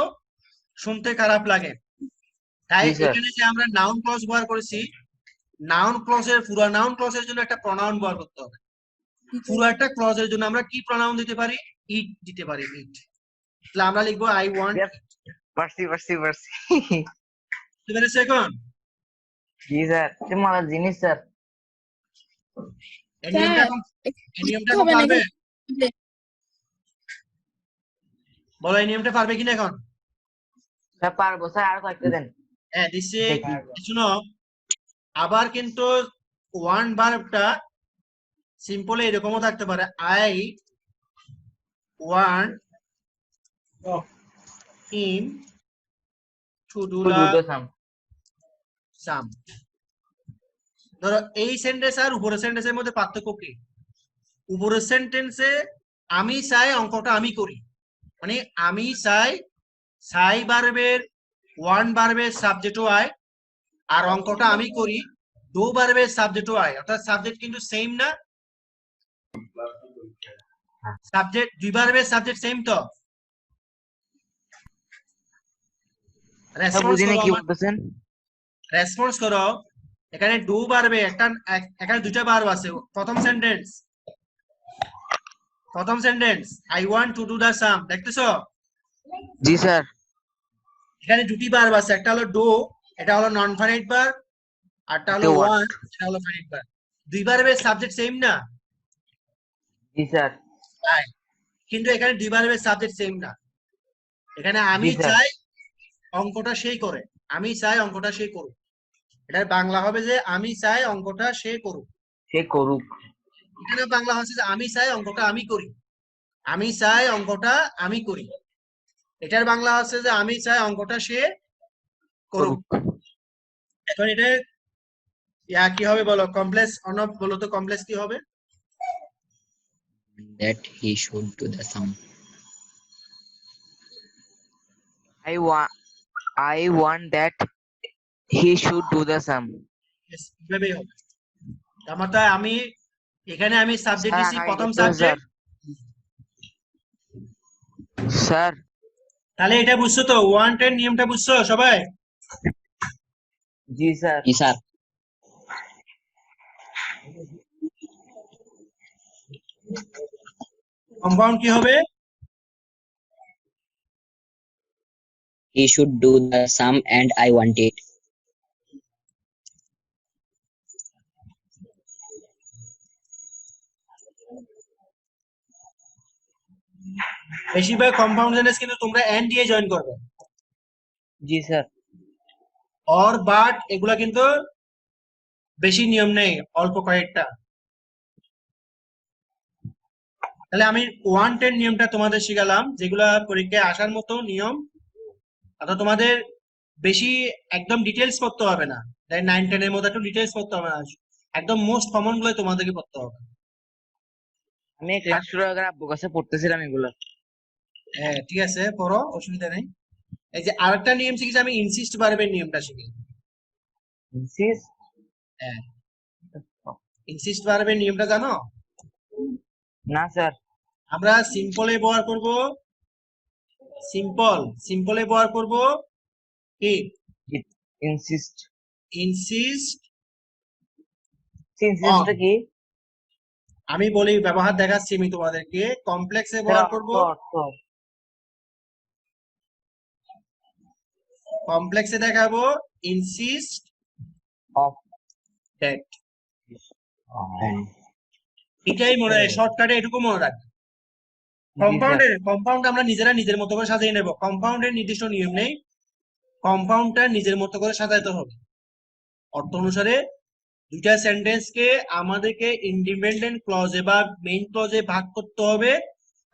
শুনতে খারাপ লাগে। তাই জি, স্যার। এখানে যে আমরা নাউন ক্লজ ব্যবহার করেছি, নাউন ক্লজের পুরো নাউন ক্লজের জন্য একটা প্রনাউন ব্যবহার করতে হবে। পুরো একটা ক্লজের জন্য আমরা কি প্রনাউন দিতে পারি? ইট দিতে পারি, ইট। তাহলে আমরা লিখবো আই ওয়ান্ট। Yes. পারছি। বুঝতে পেরেছো এখন? জি স্যার, এটা মজার জিনিস স্যার। এই নিয়মটা এখন হবে না পারবে? কিন্তু। বলো এই নিয়মটা পারবে কিনা এখন? স্যার পারবো স্যার, আর কয়েকটা দেন। হ্যাঁ দিচ্ছি, দেখি। শুনো। আবার কিন্তু ওয়ান ভার্বটা সিম্পলি এরকমও থাকতে পারে, I want him to do To the do the sum. সাম। ধরো এই সেন্টেন্স আর উপরের সেন্টেন্সের মধ্যে পার্থক্য কি? উপরের সেন্টেন্সে আমি চাই অঙ্কটা আমি করি, মানে আমি চাই, চাই ভার্বের ওয়ান ভার্বের সাবজেক্টও আই, আর অঙ্কটা আমি করি ডু ভার্বের সাবজেক্টও আই। অর্থাৎ সাবজেক্ট কিন্তু সেম না? সাবজেক্ট দুই ভার্বের সাবজেক্ট সেম তো? স্যার বুঝিনি কি বলতেছেন? রেসপন্স করো। এখানে ডু ভার্বে এখানে দুইটা ভার্ব আছে। প্রথম sentence I want to do the sum, দেখতেছো? জি স্যার। এখানে দুটি ভার্ব আছে, একটা হলো ডু, এটা হলো নন ফাইনাইট ভার্ব, আরটা হলো Okay, what? ওয়ান্ট, এটা হলো ফাইনাইট ভার্ব। দুই ভার্বের সাবজেক্ট সেম না? জি স্যার। তাই কিন্তু এখানে দুই ভার্বের সাবজেক্ট সেম না। এখানে আমি জি, স্যার। চাই অঙ্কটা সেই করে, আমি চাই অঙ্কটা সে করুক। এটার বাংলা হবে যে আমি চাই অঙ্কটা সে করুক। সে করুক। এখানে বাংলা হচ্ছে যে আমি চাই অঙ্কটা আমি করি, আমি চাই অঙ্কটা আমি করি। এটার বাংলা হচ্ছে যে আমি চাই অঙ্কটা সে করুক। এখন এটা ইয়া কি হবে বলো, কমপ্লেক্স অনব বলো তো, কমপ্লেক্স কি হবে? That he should do the sum. I want that he should do the sum. Yes, এভাবেই হবে। তার মানে আমি এখানে আমি সাবজেক্ট স্যার দিছি, আগাই প্রথম গেছে স্যার। সাবজেক্ট। স্যার তাহলে এটা বুঝছো তো, ওয়ান্ট এর নিয়মটা বুঝছো সবাই? জি স্যার। Yes, sir. কম্পাউন্ড কি হবে? He should do the sum and I want it. বেশিরভাগ কম্পাউন্ড সেন্টেন্স কিন্তু তোমরা এন্ড দিয়ে জয়েন করবে। জি স্যার। অর বাট এগুলা কিন্তু বেশি নিয়ম নেই, অল্প কয়েকটা। তাহলে আমি ওয়ান্ট এর নিয়মটা তোমাদের শিখালাম, যেগুলা পরীক্ষায় আসার মতো নিয়ম। অর্থাৎ তোমাদের বেশি একদম ডিটেলস পড়তে হবে না, 9-10 এর মধ্যে একটু ডিটেলস পড়তে হবে না, একদম মোস্ট কমন গুলো তোমাদেরকে পড়তে হবে। আমি ক্লাস শুরু আগে আব্বুর কাছে পড়তেছিলাম এগুলো। হ্যাঁ ঠিক আছে, পড়ো, অসুবিধা নেই। এই যে আরেকটা নিয়ম শিখেছি আমি, ইনসিস্ট ভার্বের নিয়মটা শিখি। ইনসিস্ট? হ্যাঁ, ইনসিস্ট ভার্বের নিয়মটা জানো? না স্যার। আমরা সিম্পলে ব্যবহার করব, সিম্পলে ব্যবহার করব কি? ইনসিস্ট। ইনসিস্ট। ইনসিস্টটা কি? আমি বলি, ব্যবহার দেখাচ্ছি আমি তোমাদেরকে। কমপ্লেক্সে ব্যবহার করব, কমপ্লেক্সে দেখাবো ইনসিস্ট অফ দ্যাট। And এটাই মনে হয়, শর্টকাটে এটুকু মনে রাখবে। কম্পাউন্ড আমরা নিজেরা নিজের মতো করে সাজিয়ে নেব। কম্পাউন্ডের নির্দিষ্ট নিয়ম নেই, কম্পাউন্ডটা নিজের মতো করে সাজাইতে হবে। অর্থ অনুসারে দুইটা সেন্টেন্সকে আমাদেরকে ইন্ডিপেন্ডেন্ট ক্লজে বা মেইন ক্লজে ভাগ করতে হবে,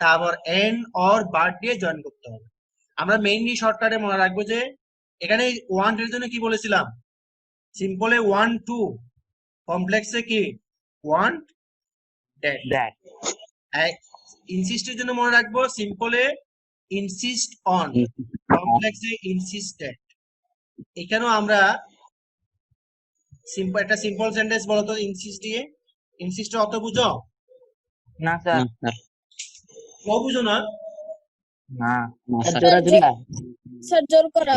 তারপর এন অর বাট দিয়ে জয়েন করতে হবে। আমরা মেইনলি শর্টকাটে মনে রাখবো যে এখানে ওয়ান্ট এর জন্য কি বলেছিলাম, সিম্পলে 1 2, কমপ্লেক্সে কি 1 দ্যাট। ইনসিস্টের জন্য মনে রাখবো সিম্পলে ইনসিস্ট অন, কমপ্লেক্সে ইনসিস্ট দ্যাট। এখানেও আমরা একটা সিম্পল সেন্টেন্স বলতো ইনসিস্ট দিয়ে, ইনসিস্টের অর্থ বুঝো? না স্যার। no, sir. ও বুঝো না? না। No, sir. স্যার জোর করা।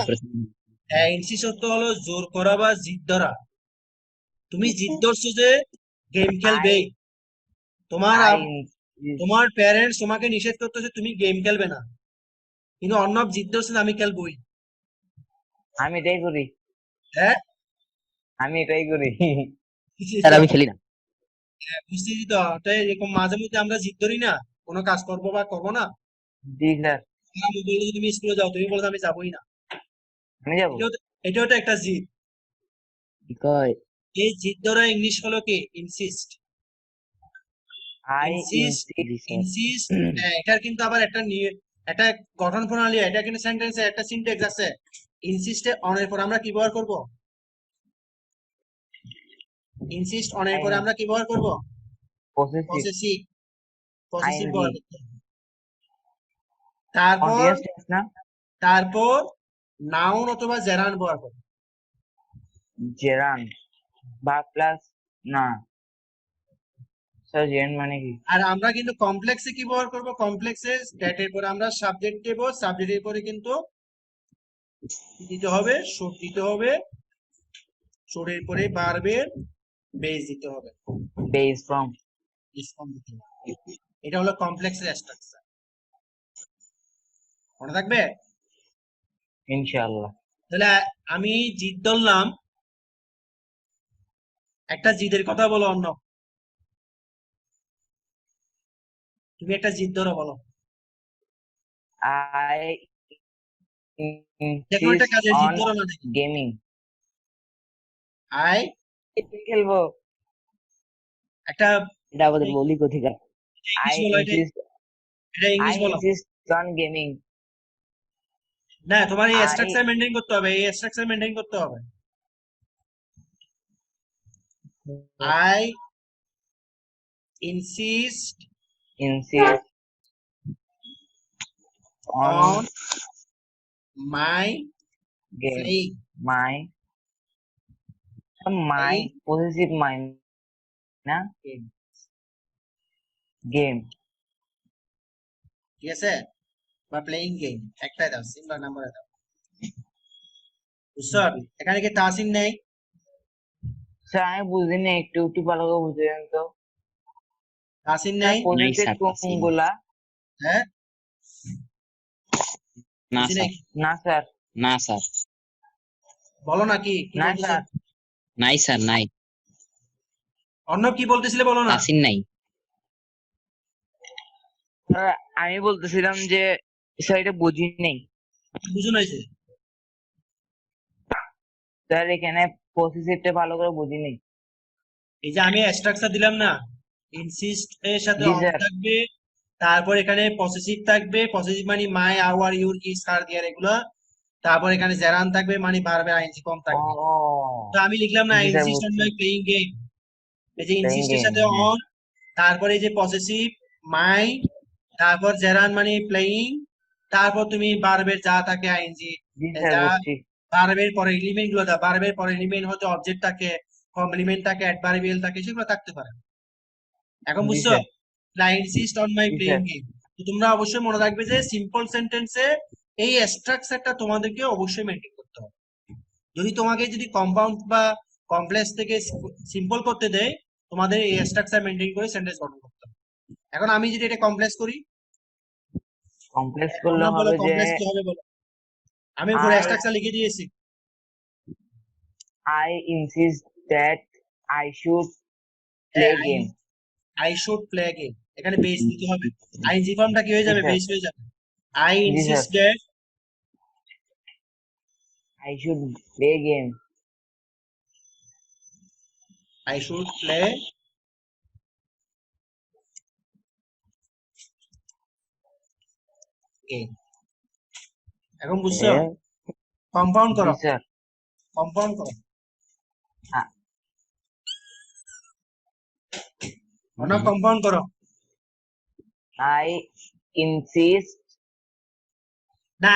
ইনসিস্ট অর্থ হলো জোর করা বা জিদ ধরা। তুমি জিদ ধরছো যে গেম খেলবে, তোমার প্যারেন্টস তোমাকে নিষেধ করতেছে তুমি গেম খেলবে না, কিন্তু অর্ণব জিদ ধরছে আমি খেলবই। আমি এটাই করি। হ্যাঁ, আমি এটাই করি। Sir, আমি খেলি না। বুঝতেছি তো, তাই এরকম মাঝে মধ্যে আমরা জিদ ধরি না, কোনো কাজ করবো বা করবো না। জি স্যার। আমি বললো যে তুমি স্কুলে যাও, তুমি বলছো আমি যাবোই না, আমি যাবো। এটাও তো একটা জিদ। কি কয়? এই জিদ ধরা ইংলিশ হলো কি? ইনসিস্ট। I insist, insist. এটার কিন্তু আবার একটা গঠন প্রণালী, এটা কিন্তু সেন্টেন্সে একটা সিনট্যাক্স আছে। ইনসিস্টে অনের পর আমরা কি ব্যবহার করব? ইনসিস্ট অনের পরে আমরা কি ব্যবহার করব? পসেসিভ, পসেসিভ ব্যবহার করতে হবে। তারপর নাউন অথবা জেরান ব্যবহার করব। জেরান বা প্লাস না স্যার, জেরান মানে কি? আর আমরা কিন্তু কমপ্লেক্সে কি ব্যবহার করব? কমপ্লেক্সে দ্যাটের পরে আমরা সাবজেক্ট দেব, সাবজেক্টের পরে কিন্তু দিতে হবে শুড দিতে হবে, শুডের পরে ভার্বের বেস দিতে হবে, বেস ফ্রম। দিতে হবে। এটা হলো কমপ্লেক্সের স্ট্রাকচার, মনে থাকবে ইনশাআল্লাহ। তাহলে আমি জিদ ধরলাম, একটা জিদের কথা বলো অন্য, তুমি একটা জিদ ধরো, বলো। আই দেখো একটা কাজে জিদ ধরো না, দেখি গেমিং। আই খেলবো একটা, এটা আমাদের মৌলিক অধিকার। এটা ইংলিশ বলো। On gaming. না, তোমার এই স্ট্রাকচার মেইনটেইন করতে হবে, এই স্ট্রাকচার মেইনটেইন করতে হবে। I insist insist on on my game playing. my my Playing possessive my না game. game ঠিক আছে, বা প্লেইং গেম একটাই দাও, সিম্বল নাম্বারে দাও। বুঝছো? এখানে কি তাসিন নেই? স্যার আমি বুঝিনি, একটু একটু ভালো করে বুঝিয়ে তো তাসিন স্যার। নেই? possessive sir, Tasin. কোনগুলা? হ্যাঁ, না বুঝি স্যার, নাই। না স্যার, না স্যার, বলো না কি কি না বলতেছো? স্যার, নাই স্যার, নাই। অর্ণব কি বলতেছিলে বলো না। তাসিন নাই। স্যার আমি বলতেছিলাম যে স্যার এটা বুঝি নেই বুঝো নাই যে? স্যার, এখানে পসেসিভটা ভালো করে বুঝি নেই। এই যে আমি স্ট্রাকচার দিলাম না, ইনসিস্ট এর সাথে জি অন স্যার, থাকবে, তারপর এখানে পসেসিভ থাকবে, পসেসিভ মানে মাই, আওয়ার, ইউর, ইজ, কার, দিয়ার এগুলো, তারপর এখানে জেরান থাকবে মানে ভার্বের আইএনজি ফর্ম ও থাকবে। তো আমি লিখলাম না জি স্যার, ইনসিস্ট অন বুঝছি। মাই প্লেইং গেম, এই যে প্লেইং ইনসিস্টের গেম, সাথে হ্যাঁ। অন, তারপরে এই যে পসেসিভ মাই, তারপর জেরান মানে প্লেইং, তারপর তুমি ভার্বের যা থাকে আইএনজি, জি স্যার, যা বুঝছি। ভার্বের পরে এলিমেন্ট গুলো দাও, ভার্বের পরে এলিমেন্ট হতে অবজেক্ট থাকে, কমপ্লিমেন্ট থাকে, অ্যাডভার্বিয়াল থাকে, সেগুলো থাকতে পারে। এখন জি বুঝছো? Sir, I insist on my G playing sir, game. তো তোমরা অবশ্যই মনে রাখবে যে সিম্পল সেন্টেন্সে এই স্ট্রাকচারটা তোমাদেরকে অবশ্যই মেনটেন করতে হবে। যদি তোমাকে যদি কম্পাউন্ড বা কমপ্লেক্স থেকে সিম্পল করতে দেয়, তোমাদের এই স্ট্রাকচার মেনটেন করে সেন্টেন্স গঠন করতে হবে। এখন আমি যদি এটা কমপ্লেক্স করি, কমপ্লেক্স করলে তোমরা বলো হবে যে কমপ্লেক্স কি হবে বলো। আমি উপরে I স্ট্রাকচার লিখে দিয়েছি। I insist that I should play game. I should play game, এখানে বেস দিতে হবে। আইএনজি ফর্মটা কি হয়ে জি যাবে? স্যার, বেস হয়ে যাবে। I G sir, insist that I should play game. I should play game. এখন বুঝছো? Yeah. কম্পাউন্ড জি করো, স্যার, কম্পাউন্ড করো। অনেক কম্পাউন্ড করো। I insist. না,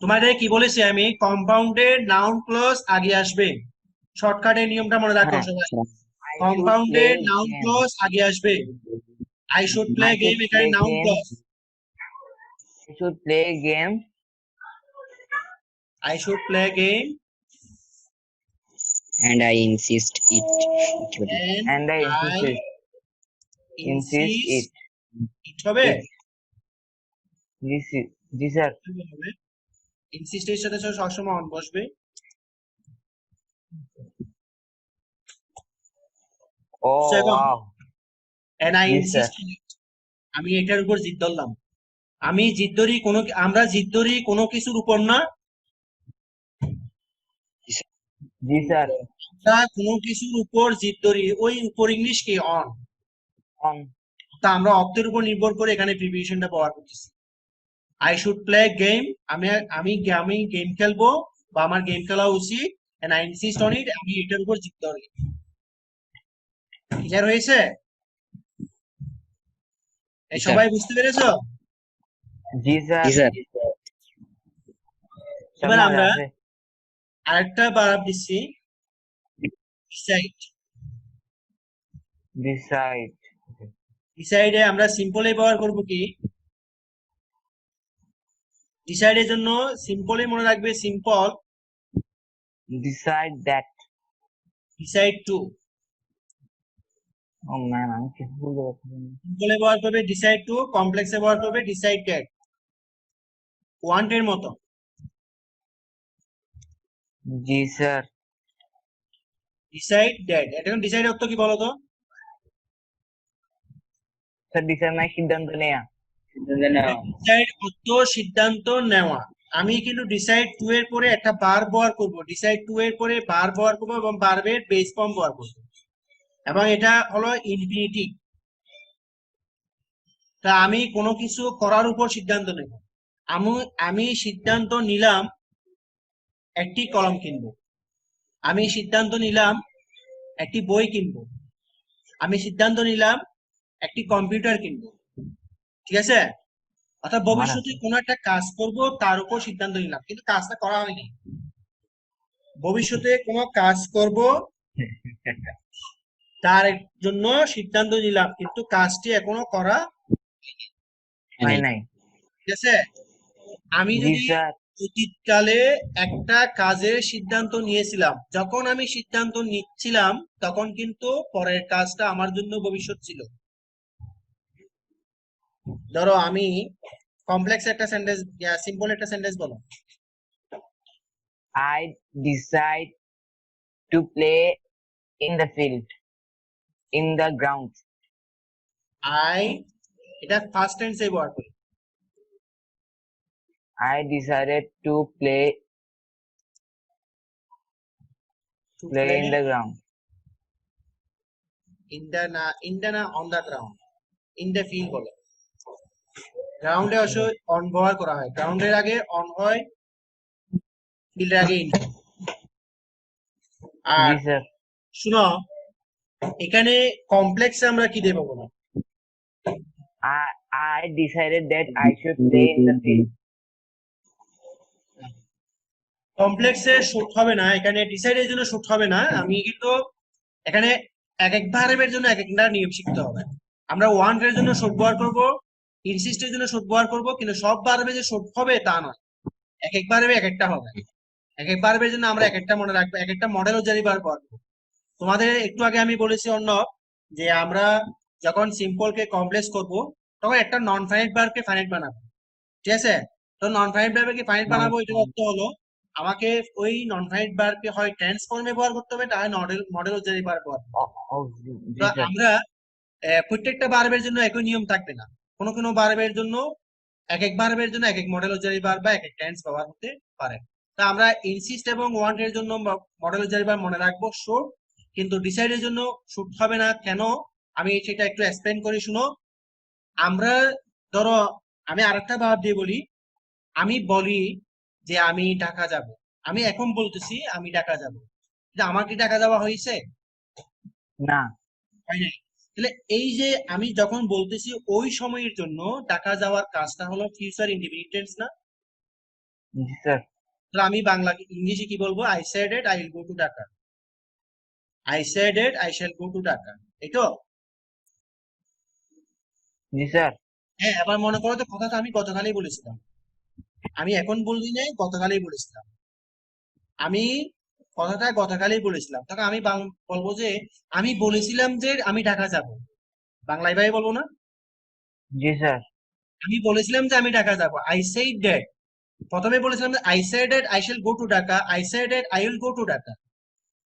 তোমাদের কি বলেছি আমি, কম্পাউন্ডের নাউন ক্লজ আগে আসবে। শর্টকাটের নিয়মটা মনে রাখো হ্যাঁ, সবাই। I should কম্পাউন্ডের play নাউন game. ক্লজ আগে আসবে। আই শুড প্লে I গেম, should এখানে play নাউন game. ক্লজ। I should play game. I should play game And I insist it. And And I I insist insist it. It হবে। It. জি স্যার, ইনসিস্টের সাথে সবসময় অন বসবে। ও Second. ওয়াও, এন্ড আই জি ইনসিস্ট আমি এটার উপর জিদ ধরলাম। আমি জিদ ধরি কোনো, আমরা জিদ ধরি কোনো কিছুর উপর না, জি স্যার, আমরা কোনো কিছুর উপর জিদ ধরি, ওই উপর ইংলিশ কি অন। অন, তা আমরা অর্থের উপর নির্ভর করে এখানে প্রিভিশনটা ব্যবহার করতেছি। আই শুড প্লে গেম, আমি আমি আমি গেম খেলবো বা আমার গেম খেলা উচিত, and I insist on it, আমি এটার উপর জিদ ধরি। ক্লিয়ার হয়েছে? এই সবাই বুঝতে পেরেছো? জি স্যার, জি স্যার। এবার মনে আমরা আছে। আরেকটা ভার্ব দিচ্ছি, ডিসাইড। Decide. ডিসাইডে আমরা সিম্পলে ব্যবহার করব কি? ডিসাইডের জন্য সিম্পলে মনে রাখবে, simple Decide that. Decide to. Oh man, আমি কিছু বলতে পারছি না। সিম্পলে ব্যবহার করবে ডিসাইড টু, কমপ্লেক্সে ব্যবহার করবে ডিসাইড দ্যাট। ওয়ান্টের মতো। জি স্যার, ডিসাইড দ্যাট, এটা ডিসাইড অর্থ কি বলো তো? স্যার ডিসাইড মানে সিদ্ধান্ত নেয়া। ডিসাইড অর্থ সিদ্ধান্ত নেওয়া। আমি কিন্তু ডিসাইড টু এর পরে একটা বার ব্যবহার করব, ডিসাইড টু এর পরে বার ব্যবহার করব এবং ভার্বের বেস ফর্ম ব্যবহার করব, এবং এটা হলো ইনফিনিটিভ। তা আমি কোনো কিছু করার উপর সিদ্ধান্ত নেব। আমি সিদ্ধান্ত নিলাম একটি কলম কিনবো। আমি সিদ্ধান্ত নিলাম একটি বই কিনবো, আমি সিদ্ধান্ত নিলাম একটি কম্পিউটার কিনবো, ঠিক আছে? অর্থাৎ ভবিষ্যতে কোনো একটা কাজ করব, তার উপর সিদ্ধান্ত নিলাম, কিন্তু কাজটা করা হয়নি। ভবিষ্যতে কোনো কাজ করব, তার জন্য সিদ্ধান্ত নিলাম, কিন্তু কাজটি এখনো করা, হয় নাই। ঠিক আছে? আমি জি যদি স্যার। অতীতকালে একটা কাজের সিদ্ধান্ত নিয়েছিলাম, যখন আমি সিদ্ধান্ত নিচ্ছিলাম তখন কিন্তু পরের কাজটা আমার জন্য ভবিষ্যৎ ছিল। ধরো আমি কমপ্লেক্স একটা সেন্টেন্স, সিম্পল একটা সেন্টেন্স বলো। I decide to play in the field, in the ground. I, এটা ফার্স্ট টেন্সে ব্যবহার করি। I decided to play To play play in the ground. in the না on the ground, in the field বলো। গ্রাউন্ডে অবশ্য on ব্যবহার করা হয়, গ্রাউন্ডের আগে অন হয়, ফিল্ডের আগে ইন। R G sir. শুনো, এখানে কমপ্লেক্সে আমরা কি দেবো বলো? I decided that I should play in the field. কমপ্লেক্সে শুট হবে না, এখানে ডিসাইডের জন্য শুট হবে না। আমি কিন্তু এখানে এক এক ভার্বের জন্য এক একটা নিয়ম শিখতে হবে। আমরা ওয়ান্ট এর জন্য শুট ব্যবহার করব, ইনসিস্টের জন্য শুট ব্যবহার করব, কিন্তু সব ভার্বে যে শুট হবে তা নয়, এক এক ভার্বে এক একটা হবে। এক এক ভার্বের জন্য আমরা এক একটা মনে রাখবো, এক একটা মডেল অনুযায়ী ভার্ব করবো। তোমাদের একটু আগে আমি বলেছি অন্য, যে আমরা যখন সিম্পল কে কমপ্লেক্স করব তখন একটা নন ফাইনাইট ভার্বকে ফাইনাইট বানাবো, ঠিক আছে? তো নন ফাইনাইট ভার্বকে ফাইনাইট বানাবো, এটার অর্থ হলো আমাকে ওই নন ফাইনাইট ভার্বকে হয় টেন্স ফর্মে ব্যবহার করতে হবে, তাহলে মডেল অনুযায়ী ভার্ব ব্যবহার করতে হবে। Oh, জি তো স্যার। আমরা প্রত্যেকটা ভার্বের জন্য একই নিয়ম থাকবে না, কোনো কোনো ভার্বের জন্য এক এক ভার্বের জন্য এক এক মডেল অনুযায়ী ভার্ব বা এক এক টেন্স ব্যবহার করতে পারে। তা আমরা ইনসিস্ট এবং ওয়ান্ট এর জন্য মডেল অনুযায়ী ভার্ব মনে রাখবো শুড, কিন্তু ডিসাইড এর জন্য শুড হবে না। কেন? আমি সেটা একটু এক্সপ্লেন করি, শুনো। আমরা ধরো, আমি আরেকটা ভার্ব দিয়ে বলি, আমি বলি যে আমি ঢাকা যাব, আমি এখন বলতেছি আমি ঢাকা যাব, কিন্তু আমার কি ঢাকা যাওয়া হয়েছে? না। হয় নাই। তাহলে এই যে আমি যখন বলতেছি ওই সময়ের জন্য ঢাকা যাওয়ার কাজটা হলো ফিউচার ইনডিফিনিট টেন্স না? জি স্যার। তাহলে আমি বাংলা ইংলিশে কি বলবো? I said it I will go to Dhaka, I said it I shall go to Dhaka, এই তো? জি স্যার। হ্যাঁ, এবার মনে করো তো কথাটা আমি গতকালই বলেছিলাম, আমি এখন বলছি না, গতকালই বলেছিলাম, আমি কথাটা গতকালই বলেছিলাম, তখন আমি বলবো যে আমি বলেছিলাম যে আমি ঢাকা যাব, বাংলায় ভাই বলবো না? জি স্যার। আমি বলেছিলাম যে আমি ঢাকা যাব, আই সেড দ্যাট। প্রথমে বলেছিলাম যে I said that I shall go to Dhaka, I said that I will go to Dhaka,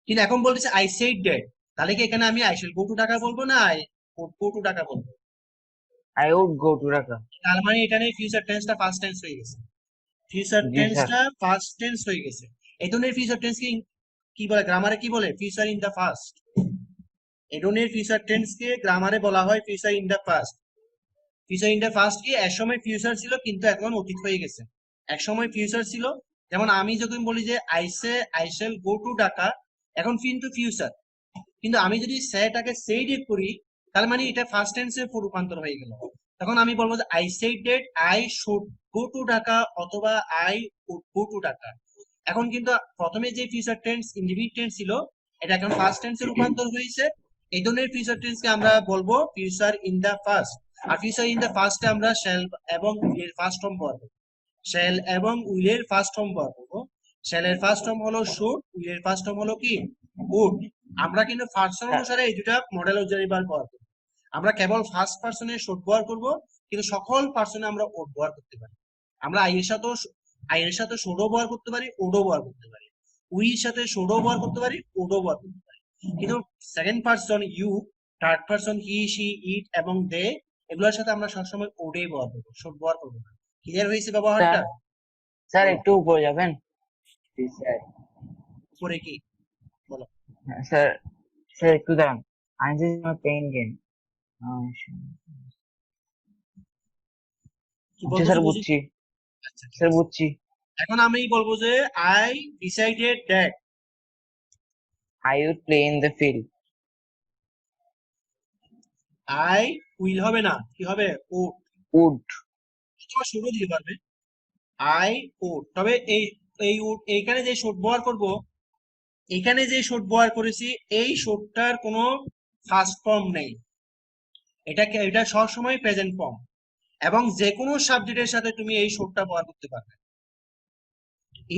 কিন্তু এখন বলতেছে আই সেড দ্যাট। তাহলে কি এখানে আমি I shall go to Dhaka বলবো না I would go to Dhaka বলবো? I would go to Dhaka. তার মানে এখানে ফিউচার টেন্সটা ফার্স্ট টেন্স হয়ে গেছে, ফিউচার জি স্যার। টেন্সটা ফার্স্ট টেন্স হয়ে গেছে। এই ধরনের ফিউচার টেন্স কি বলে, গ্রামারে কি বলে? Future in the first. এই ধরনের ফিউচার টেন্স কে গ্রামারে বলা হয় future in the first. Future in the first কি এক সময় ফিউচার ছিল কিন্তু এখন অতীত হয়ে গেছে। এক সময় ফিউচার ছিল, যেমন আমি যখন বলি যে I shall go to Dhaka, এখন কিন্তু ফিউচার, কিন্তু আমি যদি সেটাকে সেই ডেট করি তার মানে এটা ফার্স্ট টেন্সে রূপান্তর হয়ে গেল। তখন আমি বলবো যে I said that I should go to Dhaka অথবা I would go to Dhaka. এখন কিন্তু প্রথমে যে ফিউচার টেন্স ইনডিফিনিট টেন্স ছিল, এটা এখন ফার্স্ট টেন্সে রূপান্তর হয়েছে। এই ধরনের ফিউচার টেন্সকে আমরা বলবো ফিউচার ইন দা ফার্স্ট। আর ফিউচার ইন দা ফার্স্টে আমরা শ্যাল এবং উইলের ফার্স্ট ফর্ম ব্যবহার করব, শ্যাল এবং উইলের ফার্স্ট ফর্ম ব্যবহার করব। শ্যালের ফার্স্ট ফর্ম হলো শুড, উইলের ফার্স্ট ফর্ম হলো কি? উড। আমরা কিন্তু ফার্স্ট পারসন অনুসারে এই দুটা মডেল অনুযায়ী ব্যবহার করব। আমরা কেবল ফার্স্ট পারসনে শুড ব্যবহার করব, কিন্তু সকল পারসনে আমরা উড ব্যবহার করতে পারি। আমরা আই এর সাথে শুডও ব্যবহার করতে পারি, উডও ব্যবহার করতে পারি, উই এর সাথে শুডও ব্যবহার করতে পারি, উডও ব্যবহার করতে পারি। কিন্তু second person you, third person he she it এবং দে, এগুলোর সাথে আমরা সবসময় উডই ব্যবহার করবো, শুড ব্যবহার করবো না। ক্লিয়ার হয়েছে ব্যবহারটা? স্যার একটু উপরে যাবেন। জি স্যার। উপরে কি বলো? স্যার, স্যার একটু দাঁড়ান। আমি যে পেইন গেম। কি আচ্ছা স্যার, বলতেছো বুঝি? বুঝছি। আচ্ছা, ঠিক স্যার আছে। বুঝছি। এখন আমি বলবো যে I decided that, I would play in the field. I will হবে না, কি হবে? উড। would তোমার শুরু দিতে পারবে আই উড, তবে এই উড এইখানে যে শুড ব্যবহার করব, এখানে যে শুড ব্যবহার করেছি এই শুডটার কোনো ফার্স্ট ফর্ম নেই, এটা সবসময় প্রেজেন্ট ফর্ম, এবং যে কোনো সাবজেক্টের সাথে তুমি এই শুডটা ব্যবহার করতে পারবে।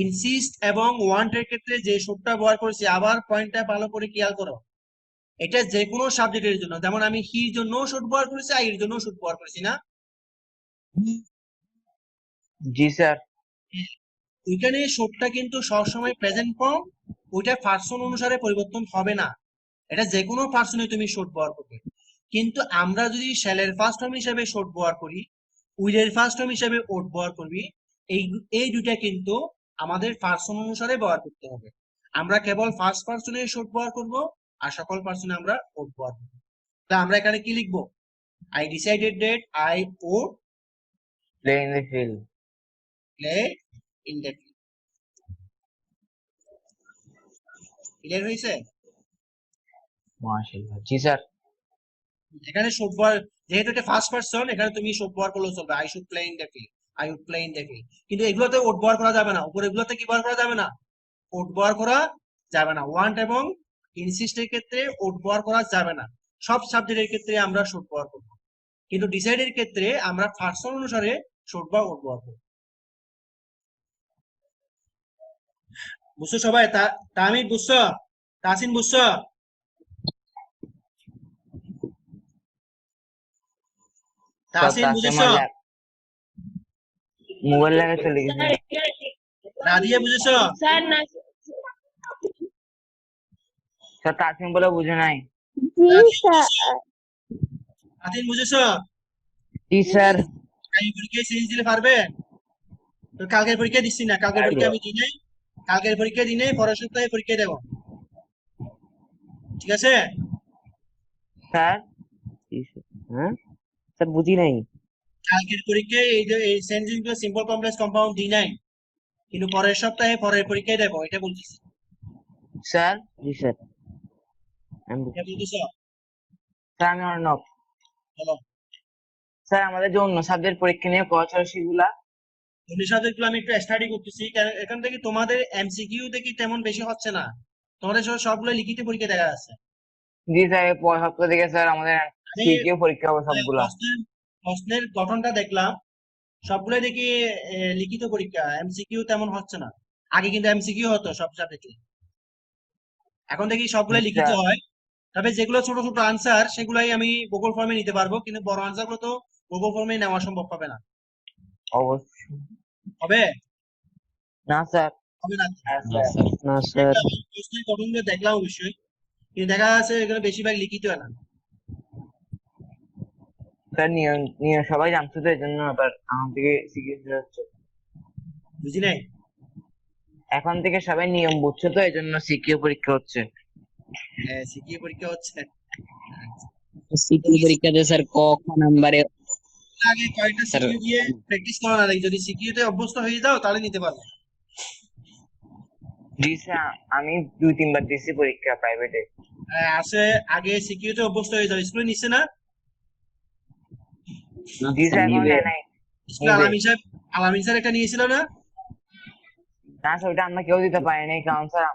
ইনসিস্ট এবং ওয়ান্ট এর ক্ষেত্রে যে শুডটা ব্যবহার করেছি, আবার পয়েন্টটা ভালো করে খেয়াল করো, এটা যে কোনো সাবজেক্টের জন্য, যেমন আমি হির জন্য শুড ব্যবহার করেছি, আই এর জন্য শুড ব্যবহার করেছি না? জি স্যার। ওইখানে শুডটা কিন্তু সবসময় প্রেজেন্ট ফর্ম, ওইটা পার্সন অনুসারে পরিবর্তন হবে না, এটা যে কোনো পার্সনে তুমি শুড ব্যবহার করবে। কিন্তু আমরা যদি শ্যালের ফার্স্ট ফর্ম হিসেবে শুড ব্যবহার করি, উইলের ফার্স্ট ফর্ম হিসেবে ওড ব্যবহার করবি, এই এই দুইটা কিন্তু আমাদের পার্সন অনুসারে ব্যবহার করতে হবে। আমরা কেবল ফার্স্ট পার্সনে শুড ব্যবহার করব, আর সকল পার্সনে আমরা ওড ব্যবহার করব। তা আমরা এখানে কি লিখবো? I decided that I ode play in the field. Play in the field. Clear হয়েছে? মাশাআল্লাহ। জি স্যার। এখানে শুড ব্যবহার, যেহেতু এটা ফার্স্ট পারসন, এখানে তুমি শুড ব্যবহার করলেও চলবে, I should play in the field, I would play in the field. কিন্তু এগুলোতে ওড ব্যবহার করা যাবে না, উপরে এগুলোতে কি ব্যবহার করা যাবে না? ওড ব্যবহার করা যাবে না। ওয়ান্ট এবং ইনসিস্টের ক্ষেত্রে ওড ব্যবহার করা যাবে না, সব সাবজেক্টের ক্ষেত্রে আমরা শুড ব্যবহার করব। কিন্তু ডিসাইডের ক্ষেত্রে আমরা পার্সন অনুসারে শুড বা ওড ব্যবহার করব। বুঝছো সবাই? তামিদ বুঝছো? তাসিন বুঝছো? তাসিন বুঝেছো? মোবাইল লাগে চলে গেছে। রাদিয়া বুঝেছো? স্যার না স্যার তাসিম বলে বুঝে নাই। জি স্যার। তাসিন বুঝেছো? জি স্যার। এই পরীক্ষায় সিরিজ দিলে পারবে? তো কালকের পরীক্ষা দিচ্ছি না, কালকের পরীক্ষা আমি দিই নাই, কালকের পরীক্ষা দিই নাই, পরের সপ্তাহে পরীক্ষা দেবো, ঠিক আছে? স্যার হ্যাঁ স্যার বুঝি নাই। কালকের পরীক্ষায় এই যে এই সেন্টেন্স গুলো সিম্পল কমপ্লেক্স কম্পাউন্ড দিই নাই, কিন্তু পরের সপ্তাহে পরের পরীক্ষায় দেবো, এটা বলতেছি। স্যার জি স্যার। এটা বলতেছো? স্যার আমি অর্ণব। বলো। স্যার আমাদের যে অন্য সাবজেক্ট পরীক্ষা নিয়ে পড়াশোনা সেগুলা। অন্য সাবজেক্ট গুলো আমি একটু স্টাডি করতেছি, কারণ এখান থেকে তোমাদের এমসিকিউ দেখি তেমন বেশি হচ্ছে না, তোমাদের সবগুলো লিখিত পরীক্ষা দেখা যাচ্ছে। জি স্যার এই পরের সপ্তাহ থেকে স্যার আমাদের আমি সিকিউ পরীক্ষা হবে সবগুলা। প্রশ্নের গঠনটা দেখলাম, সবগুলো দেখি লিখিত পরীক্ষা, এমসিকিউ তেমন হচ্ছে না। আগে কিন্তু এমসিকিউ হতো সব সাবজেক্টে, এখন দেখি সবগুলো জি লিখিত স্যার। হয়। তবে যেগুলো ছোট ছোট আনসার সেগুলাই আমি গুগল ফর্মে নিতে পারবো, কিন্তু বড় আনসার গুলো তো গুগল ফর্মে নেওয়া সম্ভব হবে না। অবশ্যই হবে? না স্যার। হবে না? না স্যার। আমি প্রশ্নের গঠনগুলো দেখলাম অবশ্যই, কিন্তু দেখা যাচ্ছে এগুলো বেশিরভাগ লিখিত না। স্যার নিয়ম নিয়ম সবাই জানতো তো এই জন্য আবার আমার থেকে সিকিউ হচ্ছে। বুঝি নাই? এখন থেকে সবাই নিয়ম বুঝছে তো এই জন্য সিকিউ পরীক্ষা হচ্ছে। সিকিউ পরীক্ষা হচ্ছে। সিকিউ পরীক্ষাতে স্যার ক খ নাম্বারে আগে কয়েকটা স্যার সিকিউ দিয়ে প্র্যাকটিস করা না, যদি সিকিউতে অভ্যস্ত হয়ে যাও তাহলে নিতে পারবে। জি স্যার আমি 2-3 বার দিয়েছি পরীক্ষা প্রাইভেটে। আসে আগে সিকিউতে অভ্যস্ত হয়ে যাও, স্কুলে নিচ্ছে না? জি স্যার এখন নেয় নাই। স্কুলে আলামিন স্যার একটা নিয়েছিল না? না স্যার ওইটা আমরা কেউ দিতে পারিনি, কারণ স্যার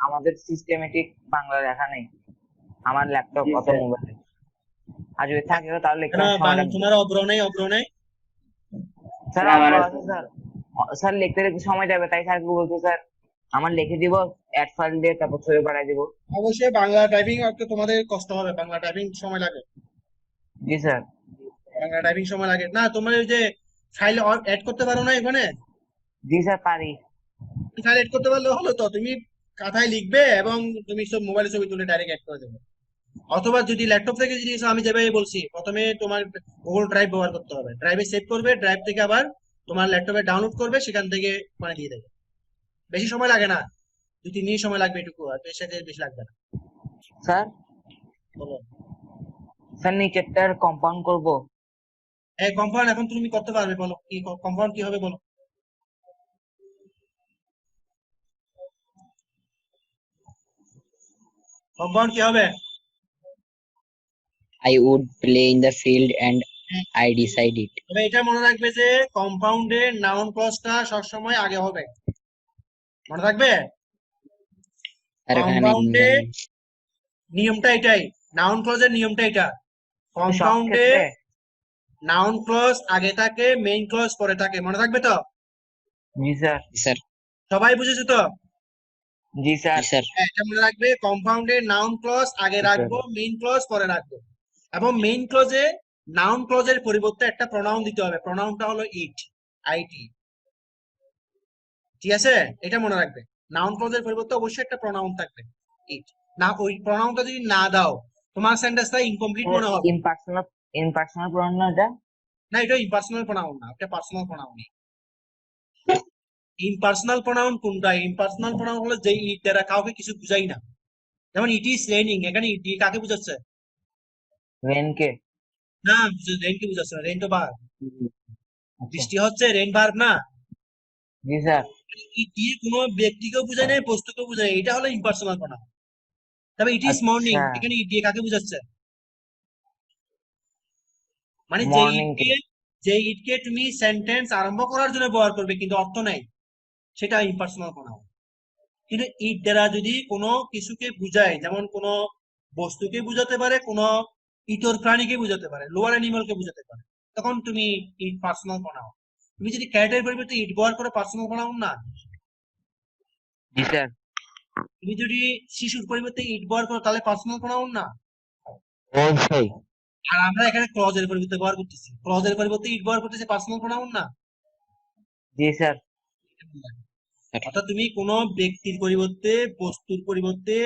আমাদের সিস্টেমেটিক বাংলা লেখা নেই আমার ল্যাপটপ অত মোবাইলে। আর যদি থাকে তাহলে লিখতে সময় লাগবে। তোমার অগ্র নেই? স্যার আমার আছে স্যার। স্যার লিখতে লিখতে সময় যাবে, তাই স্যারকে বলছি স্যার আমার লিখে দিব অ্যাড ফাইল দিয়ে তারপর ছবি পাঠিয়ে দিব। অবশ্যই বাংলা টাইপিং একটু তোমাদের কষ্ট হবে, বাংলা টাইপিং সময় লাগে। জি স্যার। বাংলা টাইপিং সময় লাগে না, তোমার ওই যে ফাইল অ্যাড করতে পারো না এখানে? জি স্যার পারি। ফাইল অ্যাড করতে পারলে হলো তো, তুমি খাতায় লিখবে এবং তুমি সব মোবাইলে ছবি তুলে ডাইরেক্ট অ্যাড করে দেবে। অথবা যদি ল্যাপটপ থেকে যদি আমি যেভাবে বলছি, প্রথমে তোমার গুগল ড্রাইভ ব্যবহার করতে হবে, ড্রাইভে সেভ করবে, ড্রাইভ থেকে আবার তোমার ল্যাপটপে ডাউনলোড করবে, সেখান থেকে মানে দিয়ে দেবে। বেশি সময় লাগে না, 2-3 মিনিট সময় লাগবে, এটুকু, আর এর সাথে বেশি লাগবে না। স্যার বলো। স্যার নিচেরটার কম্পাউন্ড করব। কম্পাউন্ড এখন তুমি করতে পারবে, বলো কি কম্পাউন্ড কি হবে বলো। কম্পাউন্ড কি হবে? I would play in the field and I decide it. তবে এটা মনে রাখবে যে কম্পাউন্ডে নাউন ক্লজটা সবসময় আগে হবে, মনে রাখবে। আর এখানে কম্পাউন্ডে নিয়মটা এটাই, নাউন ক্লজের নিয়মটা এটা। সব কম্পাউন্ডে ক্ষেত্রে নাউন ক্লজ আগে থাকে, মেইন ক্লজ পরে থাকে, মনে থাকবে তো? জি স্যার, স্যার, সবাই বুঝেছো তো? জি স্যার, স্যার, হ্যাঁ, এটা মনে রাখবে, কম্পাউন্ডে নাউন ক্লজ আগে স্যার। রাখবো, মেইন ক্লজ পরে রাখবো। এবং মেইন ক্লজে নাউন ক্লজের পরিবর্তে একটা প্রোনাউন দিতে হবে, প্রোনাউনটা হলো ইট, আইটি। ঠিক আছে, এটা মনে রাখবে। নাউন ক্লজের পরিবর্তে অবশ্যই একটা প্রোনাউন থাকবে, ইট। না, ওই প্রোনাউনটা যদি না দাও তোমার সেন্টেন্সটা ইনকমপ্লিট মনে হবে। ইমপার্সোনাল প্রোনাউন না এটা? না, এটা ইম্পার্সোনাল প্রোনাউন না, এটা পার্সোনাল প্রোনাউন। ইম্পার্সোনাল প্রোনাউন কোনটা? ইম্পার্সোনাল প্রোনাউন হলো যে ইট দ্বারা কাউকে কিছু বুঝাই না। যেমন ইট ইজ রেইনিং, এখানে ইট দিয়ে কাকে বুঝাচ্ছে? রেনকে। না, রেইনকে বুঝাচ্ছে না, রেইন তো ভার্ব। আচ্ছা। বৃষ্টি হচ্ছে, রেইন ভার্ব না। জি স্যার। ইট দিয়ে কোনো ব্যক্তিকেও বুঝায় না, বস্তুকেও বুঝায় না, এটা হলো ইম্পার্সোনাল প্রোনাউন। তবে ইট ইজ মর্নিং, আচ্ছা, এখানে ইট দিয়ে কাকে বুঝাচ্ছে? মানে মর্নিং কে। যে ইটকে তুমি সেন্টেন্স আরম্ভ করার জন্য ব্যবহার করবে কিন্তু অর্থ নাই, সেটা ইম্পার্সোনাল প্রোনাউন। কিন্তু ইট দ্বারা যদি কোনো কিছুকে বুঝায়, যেমন কোনো বস্তুকে বুঝাতে পারে, কোনো ইতর প্রাণীকে বুঝাতে পারে, লোয়ার অ্যানিমালকে বুঝাতে পারে, তখন তুমি ইট পার্সোনাল প্রোনাউন। তুমি যদি ক্যাটের পরিবর্তে ইট ব্যবহার করো, পার্সোনাল প্রোনাউন না। জি স্যার। তুমি যদি শিশুর পরিবর্তে ইট ব্যবহার করো, তাহলে পার্সোনাল প্রোনাউন না। অবশ্যই। আর আমরা এখানে ক্লজের পরিবর্তে ব্যবহার করতেছি, ক্লজের পরিবর্তে ইট ব্যবহার করতেছি, পার্সোনাল প্রোনাউন না। জি স্যার। অর্থাৎ তুমি কোনো ব্যক্তির পরিবর্তে, বস্তুর পরিবর্তে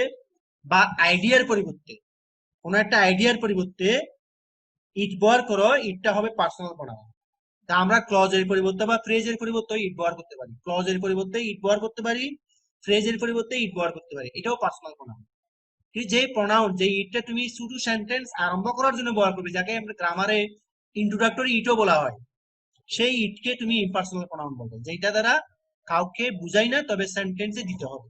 বা আইডিয়ার পরিবর্তে, কোনো একটা আইডিয়ার পরিবর্তে ইট ব্যবহার করো, ইটটা হবে পার্সোনাল প্রোনাউন। তা আমরা ক্লজের পরিবর্তে বা ফ্রেজের পরিবর্তে ইট ব্যবহার করতে পারি, ক্লজের পরিবর্তে ইট ব্যবহার করতে পারি, ফ্রেজের পরিবর্তে ইট ব্যবহার করতে পারি, এটাও পার্সোনাল প্রোনাউন। কিন্তু যে প্রোনাউন, যে ইটটা তুমি শুধু সেন্টেন্স আরম্ভ করার জন্য ব্যবহার করবে, যাকে আমরা গ্রামারে ইন্ট্রোডাক্টরি ইটও বলা হয়, সেই ইটকে তুমি ইম্পার্সোনাল প্রোনাউন বলবে, যেটা দ্বারা কাউকে বুঝাই না, তবে সেন্টেন্সে দিতে হবে।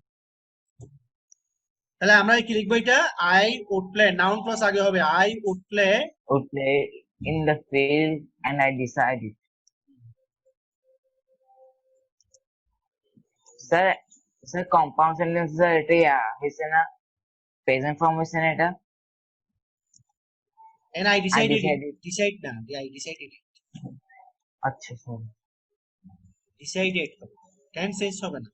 তাহলে আমরা কি লিখবো? এটা I would play, noun plus আগে হবে, I would play Would play in the field and I decide it. Sir, sir compound sentence sir এটা হয়েছে না, প্রেজেন্ট ফর্ম হয়েছে না এটা? and I decided it. decided. Decide না, I decided it. আচ্ছা স্যার। Decided টেন্স চেঞ্জ হবে না,